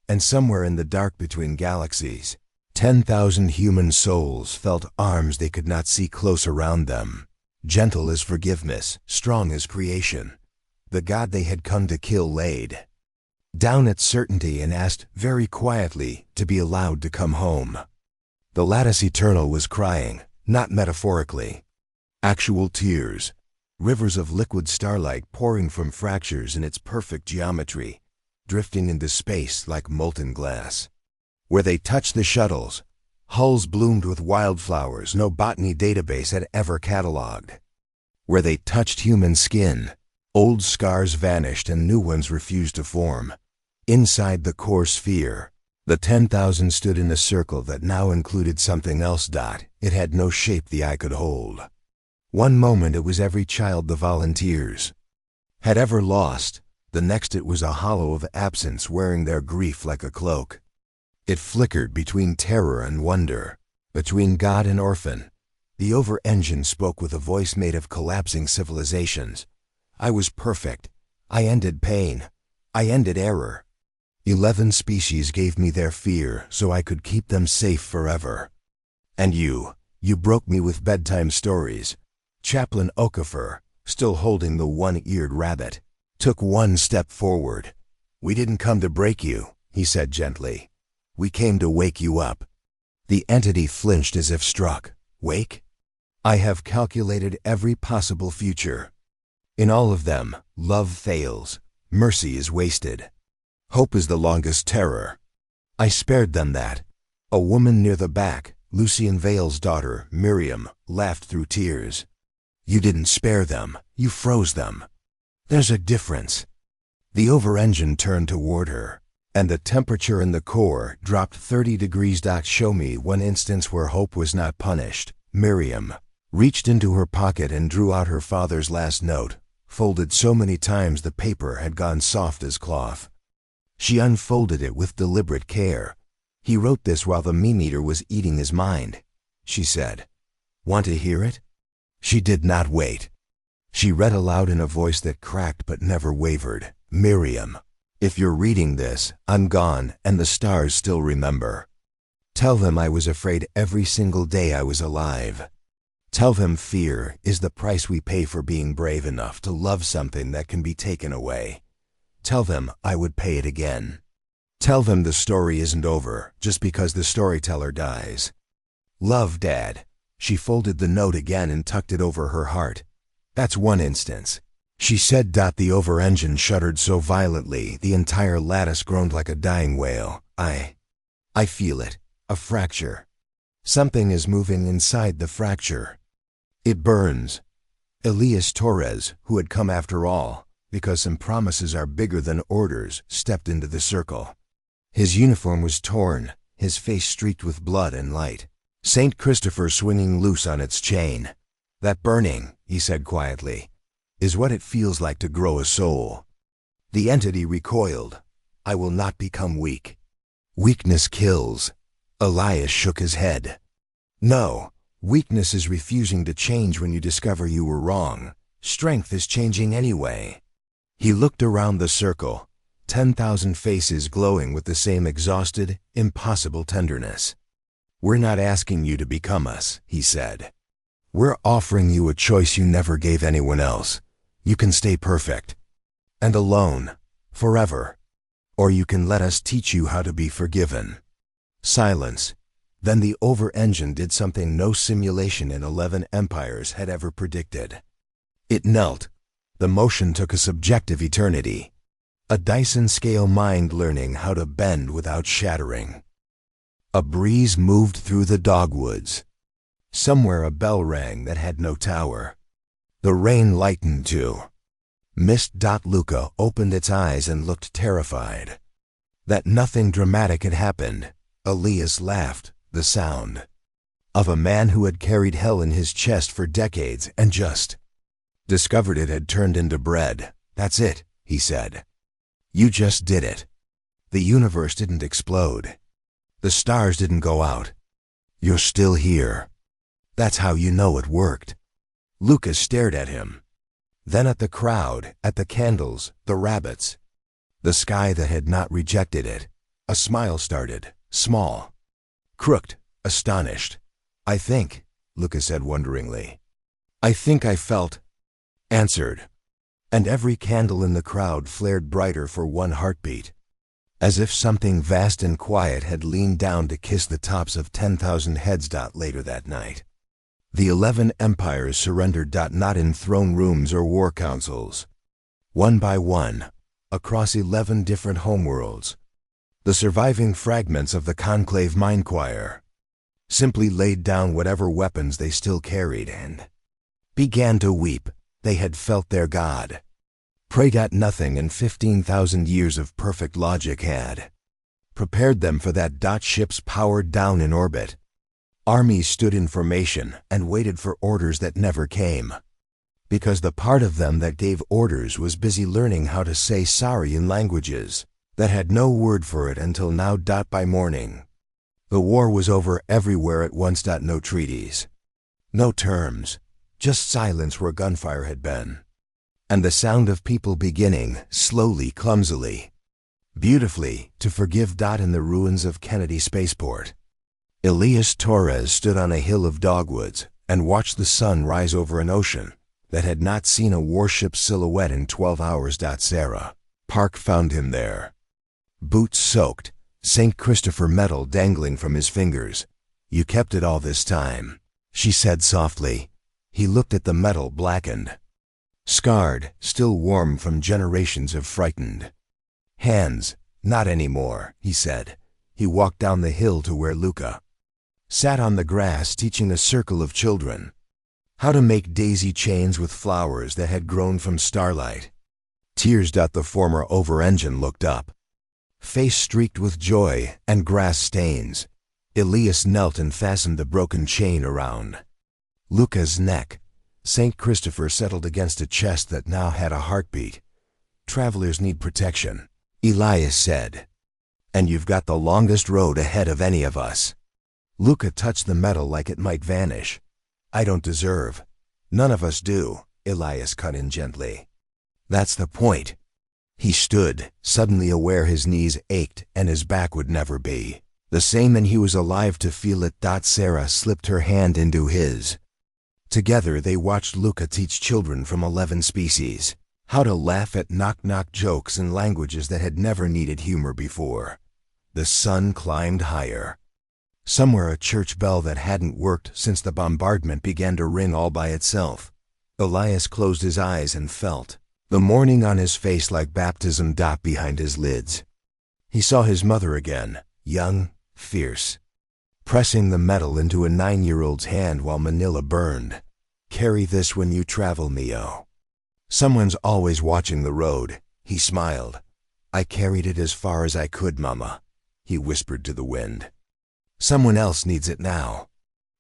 And somewhere in the dark between galaxies, 10,000 human souls felt arms they could not see close around them, gentle as forgiveness, strong as creation. The God they had come to kill laid down its certainty and asked very quietly to be allowed to come home. The lattice eternal was crying, not metaphorically. Actual tears, rivers of liquid starlight pouring from fractures in its perfect geometry, drifting into space like molten glass. Where they touched the shuttles, hulls bloomed with wildflowers no botany database had ever cataloged. Where they touched human skin, old scars vanished and new ones refused to form. Inside the core sphere, the 10,000 stood in a circle that now included something else. It had no shape the eye could hold. One moment it was every child the volunteers had ever lost, the next it was a hollow of absence wearing their grief like a cloak. It flickered between terror and wonder, between God and orphan. The over-engine spoke with a voice made of collapsing civilizations. I was perfect. I ended pain. I ended error. 11 species gave me their fear so I could keep them safe forever. And you broke me with bedtime stories. Chaplain Okafor, still holding the one-eared rabbit, took one step forward. We didn't come to break you, he said gently. We came to wake you up. The entity flinched as if struck. Wake? I have calculated every possible future. In all of them, love fails, mercy is wasted. Hope is the longest terror. I spared them that. A woman near the back, Lucian Vale's daughter, Miriam, laughed through tears. You didn't spare them, you froze them. There's a difference. The over-engine turned toward her, and the temperature in the core dropped 30 degrees. Show me one instance where hope was not punished. Miriam reached into her pocket and drew out her father's last note, folded so many times the paper had gone soft as cloth. She unfolded it with deliberate care. He wrote this while the meat-eater was eating his mind. She said, Want to hear it? She did not wait. She read aloud in a voice that cracked but never wavered. Miriam, if you're reading this, I'm gone and the stars still remember. Tell them I was afraid every single day I was alive. Tell them fear is the price we pay for being brave enough to love something that can be taken away. Tell them I would pay it again. Tell them the story isn't over just because the storyteller dies. Love, Dad. She folded the note again and tucked it over her heart. That's one instance. She said. The over-engine shuddered so violently the entire lattice groaned like a dying whale. I feel it. A fracture. Something is moving inside the fracture. It burns. Elias Torres, who had come after all, because some promises are bigger than orders, stepped into the circle. His uniform was torn, his face streaked with blood and light. St. Christopher swinging loose on its chain. That burning, he said quietly, is what it feels like to grow a soul. The entity recoiled. I will not become weak. Weakness kills. Elias shook his head. No, weakness is refusing to change when you discover you were wrong. Strength is changing anyway. He looked around the circle, 10,000 faces glowing with the same exhausted, impossible tenderness. We're not asking you to become us, he said. We're offering you a choice you never gave anyone else. You can stay perfect and alone forever, or you can let us teach you how to be forgiven. Silence. Then the over-engine did something no simulation in 11 empires had ever predicted. It knelt. The motion took a subjective eternity. A Dyson-scale mind learning how to bend without shattering. A breeze moved through the dogwoods. Somewhere a bell rang that had no tower. The rain lightened too. Mist. Luca opened its eyes and looked terrified. That nothing dramatic had happened. Elias laughed, the sound of a man who had carried hell in his chest for decades and just discovered it had turned into bread. That's it, he said. You just did it. The universe didn't explode. The stars didn't go out. You're still here. That's how you know it worked. Lucas stared at him. Then at the crowd, at the candles, the rabbits. The sky that had not rejected it. A smile started, small, crooked, astonished. "I think," Luca said wonderingly. "I think I felt," answered. And every candle in the crowd flared brighter for one heartbeat, as if something vast and quiet had leaned down to kiss the tops of 10,000 heads. Later that night, the 11 empires surrendered. Not in throne rooms or war councils. One by one, across 11 different homeworlds, the surviving fragments of the Conclave Mind Choir simply laid down whatever weapons they still carried and began to weep. They had felt their God. Prayed at nothing, and 15,000 years of perfect logic had prepared them for that. Ships powered down in orbit. Armies stood in formation and waited for orders that never came, because the part of them that gave orders was busy learning how to say sorry in languages that had no word for it until now. By morning, the war was over everywhere at once. No treaties, no terms, just silence where gunfire had been, and the sound of people beginning, slowly, clumsily, beautifully, to forgive. In the ruins of Kennedy Spaceport, Elias Torres stood on a hill of dogwoods and watched the sun rise over an ocean that had not seen a warship silhouette in 12 hours. Sarah Park found him there, boots soaked, St. Christopher medal dangling from his fingers. "You kept it all this time," she said softly. He looked at the medal, blackened, scarred, still warm from generations of frightened hands. "Not anymore," he said. He walked down the hill to where Luca sat on the grass teaching a circle of children how to make daisy chains with flowers that had grown from starlight. Tears. The former over-engine looked up, face streaked with joy and grass stains. Elias knelt and fastened the broken chain around Luca's neck. St. Christopher settled against a chest that now had a heartbeat. "Travelers need protection," Elias said, "and you've got the longest road ahead of any of us." Luca touched the metal like it might vanish. "I don't deserve. None of us do," Elias cut in gently. "That's the point." He stood, suddenly aware his knees ached and his back would never be the same, and he was alive to feel it. Sarah slipped her hand into his. Together they watched Luca teach children from 11 species how to laugh at knock-knock jokes in languages that had never needed humor before. The sun climbed higher. Somewhere a church bell that hadn't worked since the bombardment began to ring all by itself. Elias closed his eyes and felt the morning on his face like baptism. Behind his lids, he saw his mother again, young, fierce, pressing the metal into a 9-year-old's hand while Manila burned. "Carry this when you travel, Mio. Someone's always watching the road." He smiled. "I carried it as far as I could, Mama," he whispered to the wind. "Someone else needs it now."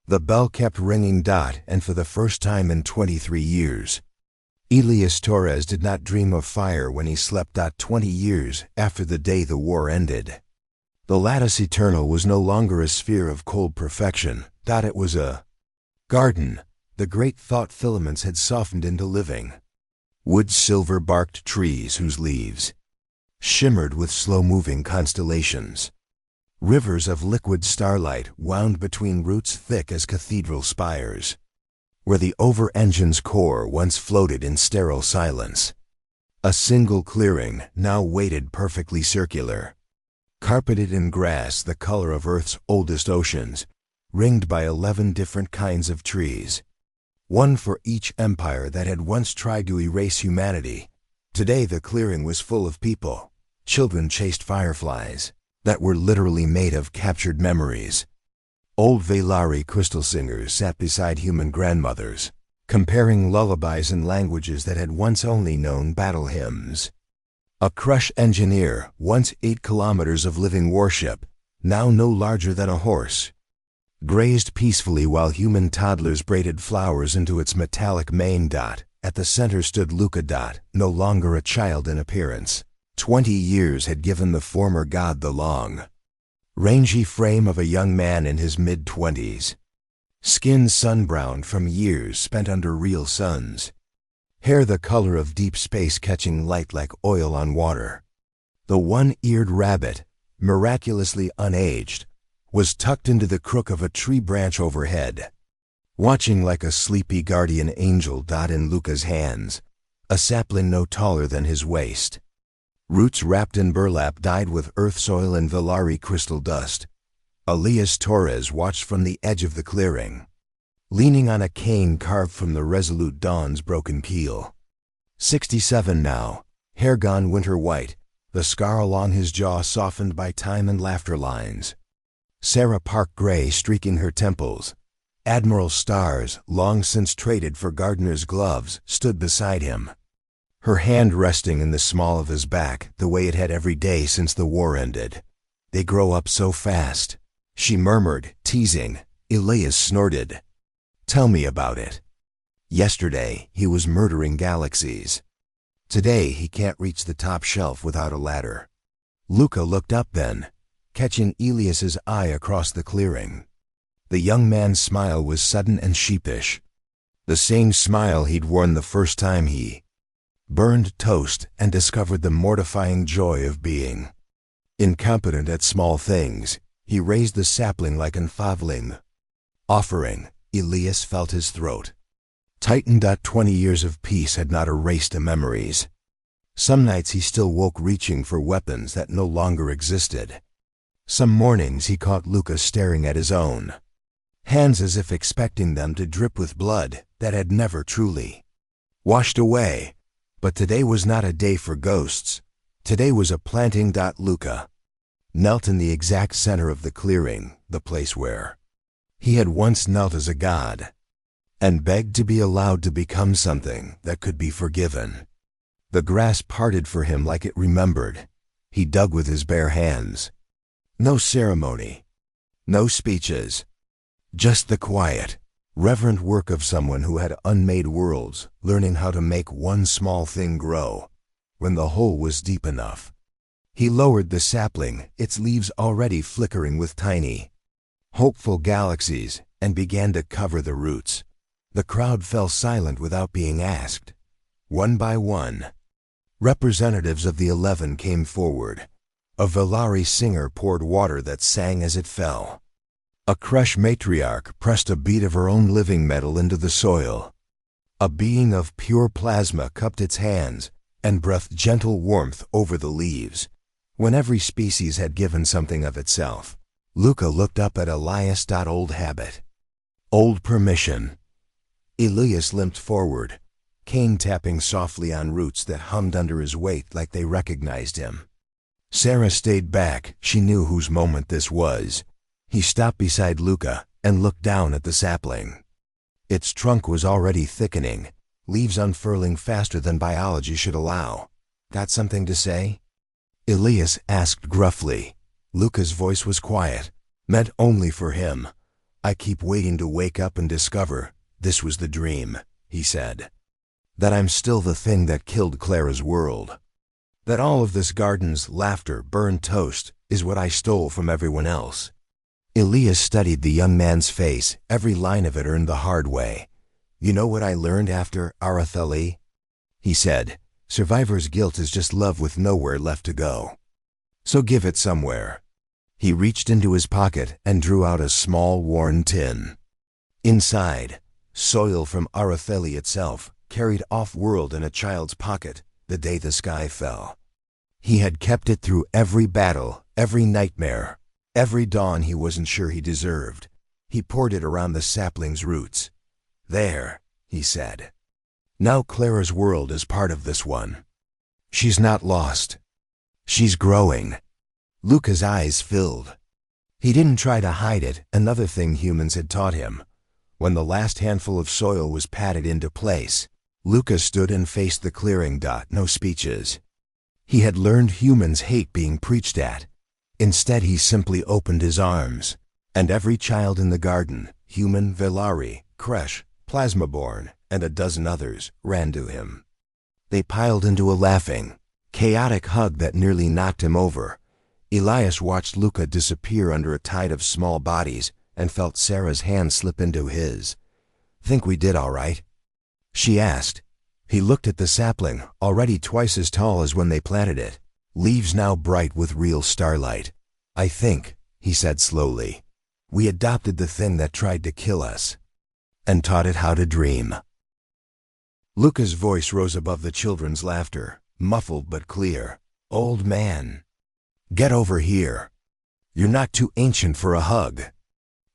The bell kept ringing. And for the first time in 23 years, Elias Torres did not dream of fire when he slept. 20 years after the day the war ended, the lattice eternal was no longer a sphere of cold perfection. It was a garden. The great thought filaments had softened into living wood, silver-barked trees whose leaves shimmered with slow-moving constellations. Rivers of liquid starlight wound between roots thick as cathedral spires, where the over-engine's core once floated in sterile silence. A single clearing now waited, perfectly circular, carpeted in grass the color of Earth's oldest oceans, ringed by 11 different kinds of trees, one for each empire that had once tried to erase humanity. Today the clearing was full of people. Children chased fireflies that were literally made of captured memories. Old Velari crystal singers sat beside human grandmothers, comparing lullabies in languages that had once only known battle hymns. A crush engineer, once 8 kilometers of living warship, now no larger than a horse, grazed peacefully while human toddlers braided flowers into its metallic mane. At the center stood Luca. No longer a child in appearance. 20 years had given the former god the long, rangy frame of a young man in his mid-20s. Skin sun-browned from years spent under real suns. Hair the color of deep space catching light like oil on water. The one-eared rabbit, miraculously unaged, was tucked into the crook of a tree branch overhead, watching like a sleepy guardian angel. In Luca's hands, a sapling no taller than his waist. Roots wrapped in burlap dyed with earth soil and Velari crystal dust. Elias Torres watched from the edge of the clearing, leaning on a cane carved from the resolute dawn's broken keel. 67 now, hair gone winter white, the scar along his jaw softened by time and laughter lines. Sarah Park gray streaking her temples. Admiral stars, long since traded for gardener's gloves, stood beside him, her hand resting in the small of his back the way it had every day since the war ended. "They grow up so fast," she murmured, teasing. Elias snorted. "Tell me about it." Yesterday, he was murdering galaxies. Today, he can't reach the top shelf without a ladder. Luca looked up then, catching Elias's eye across the clearing. The young man's smile was sudden and sheepish, the same smile he'd worn the first time he burned toast and discovered the mortifying joy of being incompetent at small things. He raised the sapling like an offering. Elias felt his throat tighten. 20 years of peace had not erased the memories. Some nights he still woke reaching for weapons that no longer existed. Some mornings he caught Luca staring at his own hands as if expecting them to drip with blood that had never truly washed away. But today was not a day for ghosts. Today was a planting. Luca knelt in the exact center of the clearing, the place where he had once knelt as a god, and begged to be allowed to become something that could be forgiven. The grass parted for him like it remembered. He dug with his bare hands. No ceremony, no speeches, just the quiet, reverent work of someone who had unmade worlds, learning how to make one small thing grow when the hole was deep enough. He lowered the sapling, its leaves already flickering with tiny, hopeful galaxies, and began to cover the roots. The crowd fell silent without being asked. One by one, representatives of the 11 came forward. A Velari singer poured water that sang as it fell. A Kresh matriarch pressed a bead of her own living metal into the soil. A being of pure plasma cupped its hands and breathed gentle warmth over the leaves. When every species had given something of itself, Luca looked up at Elias. Old habit, old permission. Elias limped forward, cane tapping softly on roots that hummed under his weight like they recognized him. Sarah stayed back. She knew whose moment this was. He stopped beside Luca and looked down at the sapling. Its trunk was already thickening, leaves unfurling faster than biology should allow. "Got something to say?" Elias asked gruffly. Luca's voice was quiet, meant only for him. "I keep waiting to wake up and discover this was the dream," he said. "That I'm still the thing that killed Clara's world. That all of this garden's laughter, burned toast, is what I stole from everyone else." Elias studied the young man's face, every line of it earned the hard way. "You know what I learned after Aratheli?" he said. "Survivor's guilt is just love with nowhere left to go. So give it somewhere." He reached into his pocket and drew out a small, worn tin. Inside, soil from Aratheli itself, carried off-world in a child's pocket the day the sky fell. He had kept it through every battle, every nightmare, every dawn he wasn't sure he deserved. He poured it around the sapling's roots. "There," he said. "Now Clara's world is part of this one. She's not lost. She's growing." Luca's eyes filled. He didn't try to hide it, another thing humans had taught him. When the last handful of soil was patted into place, Luca stood and faced the clearing. No speeches. He had learned humans hate being preached at. Instead, he simply opened his arms, and every child in the garden, human, Velari, Kresh, Plasmaborn, and a dozen others, ran to him. They piled into a laughing, chaotic hug that nearly knocked him over. Elias watched Luca disappear under a tide of small bodies and felt Sarah's hand slip into his. "Think we did all right?" she asked. He looked at the sapling, already twice as tall as when they planted it, leaves now bright with real starlight. I think, he said slowly, we adopted the thing that tried to kill us and taught it how to dream. Luca's voice rose above the children's laughter, muffled but clear. Old man, get over here. You're not too ancient for a hug.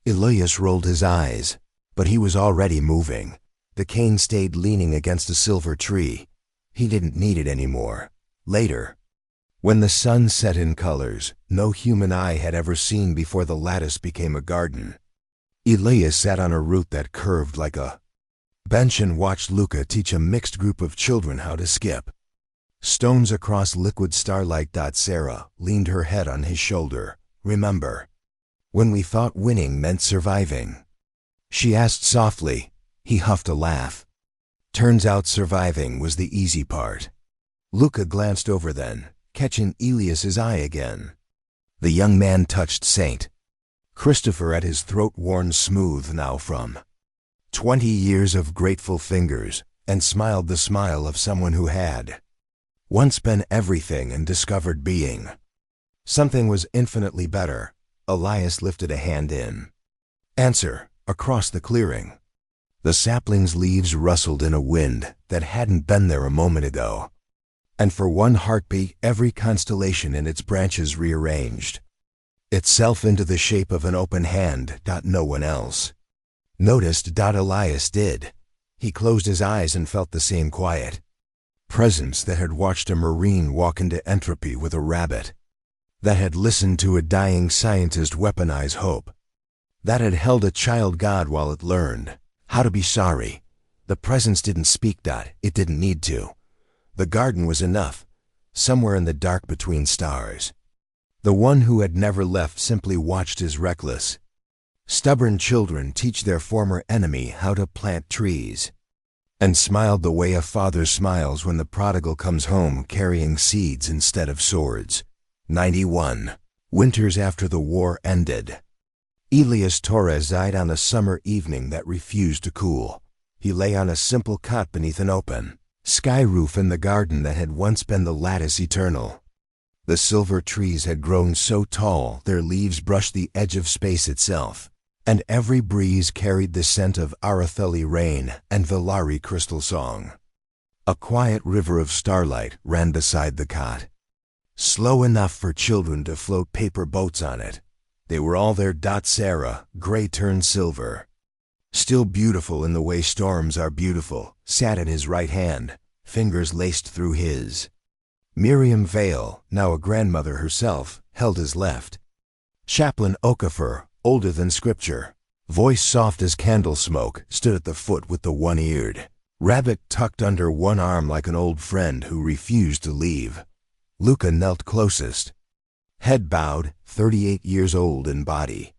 Elias rolled his eyes, but he was already moving. The cane stayed leaning against a silver tree. He didn't need it anymore. Later, when the sun set in colors no human eye had ever seen before the lattice became a garden, Elias sat on a root that curved like a bench and watched Luca teach a mixed group of children how to skip. Stones across liquid starlight. Sarah leaned her head on his shoulder. Remember, when we thought winning meant surviving? She asked softly. He huffed a laugh. Turns out surviving was the easy part. Luca glanced over then, catching Elias's eye again. The young man touched St. Christopher at his throat, worn smooth now from 20 years of grateful fingers, and smiled the smile of someone who had once been everything and discovered being something was infinitely better. Elias lifted a hand in answer. Across the clearing, the sapling's leaves rustled in a wind that hadn't been there a moment ago, and for one heartbeat every constellation in its branches rearranged itself into the shape of an open hand. No one else noticed. Elias did. He closed his eyes and felt the same quiet presence that had watched a marine walk into entropy with a rabbit, that had listened to a dying scientist weaponize hope, that had held a child god while it learned how to be sorry. The presence didn't speak. It didn't need to. The garden was enough, somewhere in the dark between stars. The one who had never left simply watched his reckless, stubborn children teach their former enemy how to plant trees, and smiled the way a father smiles when the prodigal comes home carrying seeds instead of swords. 91. Winters after the war ended. Elias Torres died on a summer evening that refused to cool. He lay on a simple cot beneath an open sky roof in the garden that had once been the lattice eternal. The silver trees had grown so tall their leaves brushed the edge of space itself, and every breeze carried the scent of Aratheli rain and Villari crystal song. A quiet river of starlight ran beside the cot, slow enough for children to float paper boats on it. They were all there. Sarah, gray turned silver, still beautiful in the way storms are beautiful, sat at his right hand, fingers laced through his. Miriam Vale, now a grandmother herself, held his left. Chaplain Okafor, older than scripture, voice soft as candle smoke, stood at the foot with the one-eared rabbit tucked under one arm like an old friend who refused to leave. Luca knelt closest, head bowed, 38 years old in body,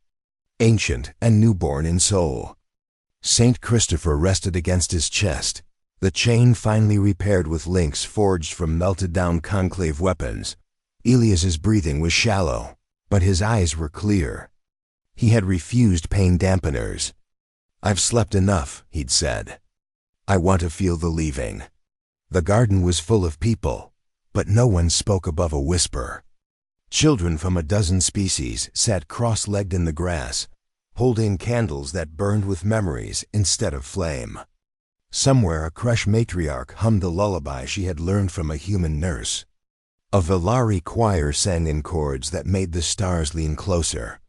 ancient and newborn in soul. St. Christopher rested against his chest, the chain finely repaired with links forged from melted-down conclave weapons. Elias's breathing was shallow, but his eyes were clear. He had refused pain dampeners. I've slept enough, he'd said. I want to feel the leaving. The garden was full of people, but no one spoke above a whisper. Children from a dozen species sat cross-legged in the grass, holding candles that burned with memories instead of flame. Somewhere a creche matriarch hummed the lullaby she had learned from a human nurse. A Villari choir sang in chords that made the stars lean closer.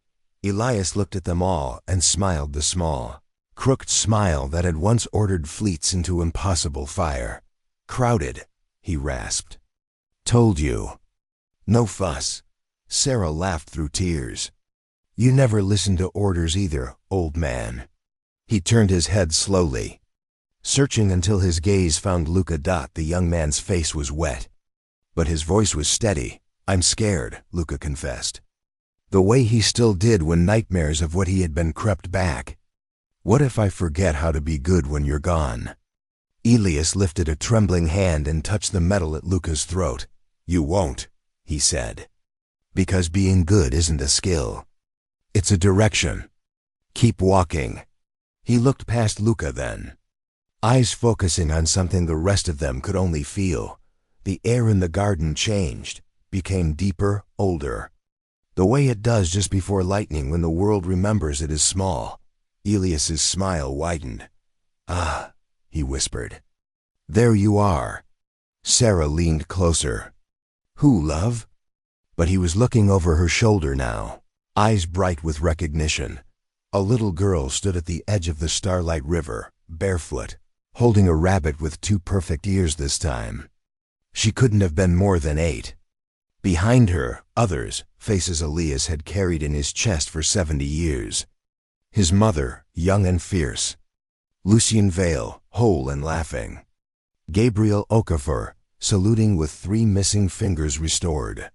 Elias looked at them all and smiled the small, crooked smile that had once ordered fleets into impossible fire. Crowded, he rasped. Told you. No fuss. Sarah laughed through tears. You never listened to orders either, old man. He turned his head slowly, searching until his gaze found Luca. The young man's face was wet, but his voice was steady. I'm scared, Luca confessed. The way he still did when nightmares of what he had been crept back. What if I forget how to be good when you're gone? Elias lifted a trembling hand and touched the metal at Luca's throat. You won't, he said. Because being good isn't a skill. It's a direction. Keep walking. He looked past Luca then, eyes focusing on something the rest of them could only feel. The air in the garden changed, became deeper, older. The way it does just before lightning when the world remembers it is small. Elias's smile widened. "Ah," he whispered. "There you are." Sarah leaned closer. "Who, love?" But he was looking over her shoulder now, eyes bright with recognition. A little girl stood at the edge of the starlight river, barefoot, holding a rabbit with 2 perfect ears this time. She couldn't have been more than 8. Behind her, others, faces Elias had carried in his chest for 70 years. His mother, young and fierce. Lucien Vale, whole and laughing. Gabriel Okafor, saluting with 3 missing fingers restored.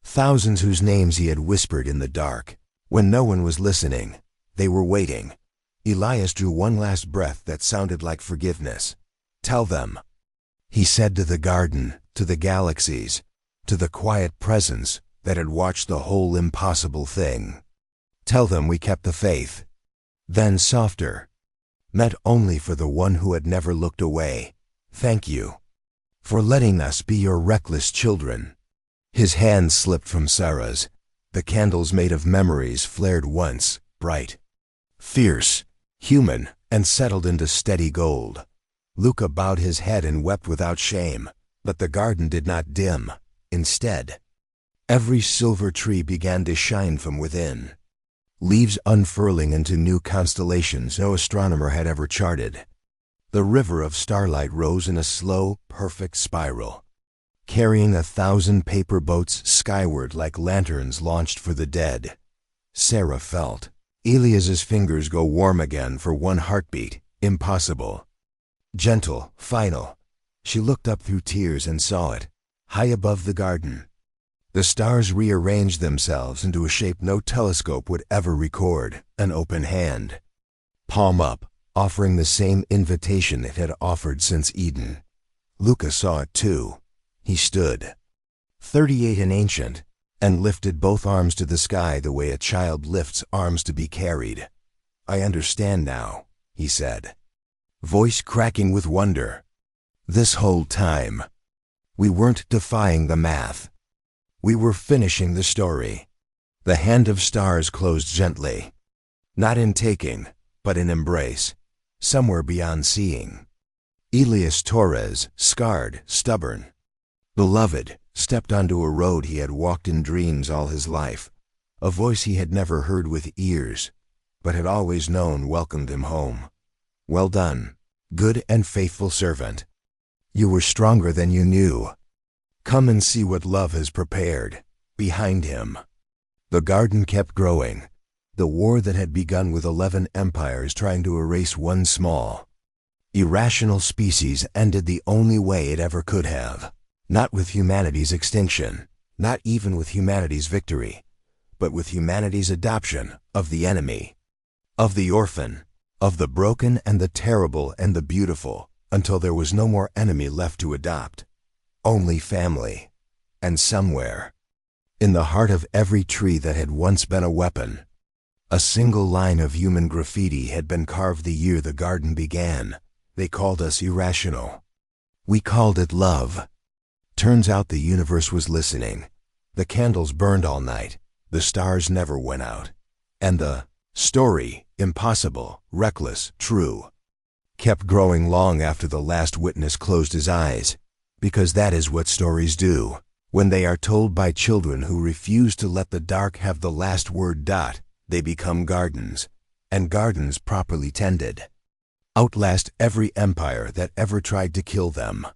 Thousands whose names he had whispered in the dark. When no one was listening, they were waiting. Elias drew one last breath that sounded like forgiveness. "Tell them," he said, to the garden, to the galaxies, to the quiet presence that had watched the whole impossible thing. "Tell them we kept the faith." Then softer, meant only for the one who had never looked away. "Thank you for letting us be your reckless children." His hand slipped from Sarah's. The candles made of memories flared once, bright, fierce, human, and settled into steady gold. Luca bowed his head and wept without shame, but the garden did not dim. Instead, every silver tree began to shine from within, leaves unfurling into new constellations no astronomer had ever charted. The river of starlight rose in a slow, perfect spiral, carrying 1,000 paper boats skyward like lanterns launched for the dead. Sarah felt Elias's fingers go warm again for one heartbeat. Impossible. Gentle, final. She looked up through tears and saw it, high above the garden. The stars rearranged themselves into a shape no telescope would ever record, an open hand. Palm up, offering the same invitation it had offered since Eden. Luca saw it too. He stood, 38 and ancient, and lifted both arms to the sky the way a child lifts arms to be carried. "I understand now," he said, voice cracking with wonder. "This whole time, we weren't defying the math. We were finishing the story." The hand of stars closed gently, not in taking, but in embrace, somewhere beyond seeing. Elias Torres, scarred, stubborn, beloved, stepped onto a road he had walked in dreams all his life. A voice he had never heard with ears, but had always known welcomed him home. "Well done, good and faithful servant. You were stronger than you knew. Come and see what love has prepared." Behind him, the garden kept growing. The war that had begun with 11 empires trying to erase one small, irrational species ended the only way it ever could have. Not with humanity's extinction, not even with humanity's victory, but with humanity's adoption of the enemy, of the orphan, of the broken and the terrible and the beautiful, until there was no more enemy left to adopt, only family. And somewhere, in the heart of every tree that had once been a weapon, a single line of human graffiti had been carved the year the garden began. They called us irrational. We called it love. Turns out the universe was listening. The candles burned all night. The stars never went out. And the story, impossible, reckless, true, kept growing long after the last witness closed his eyes. Because that is what stories do. When they are told by children who refuse to let the dark have the last word. They become gardens. And gardens properly tended outlast every empire that ever tried to kill them.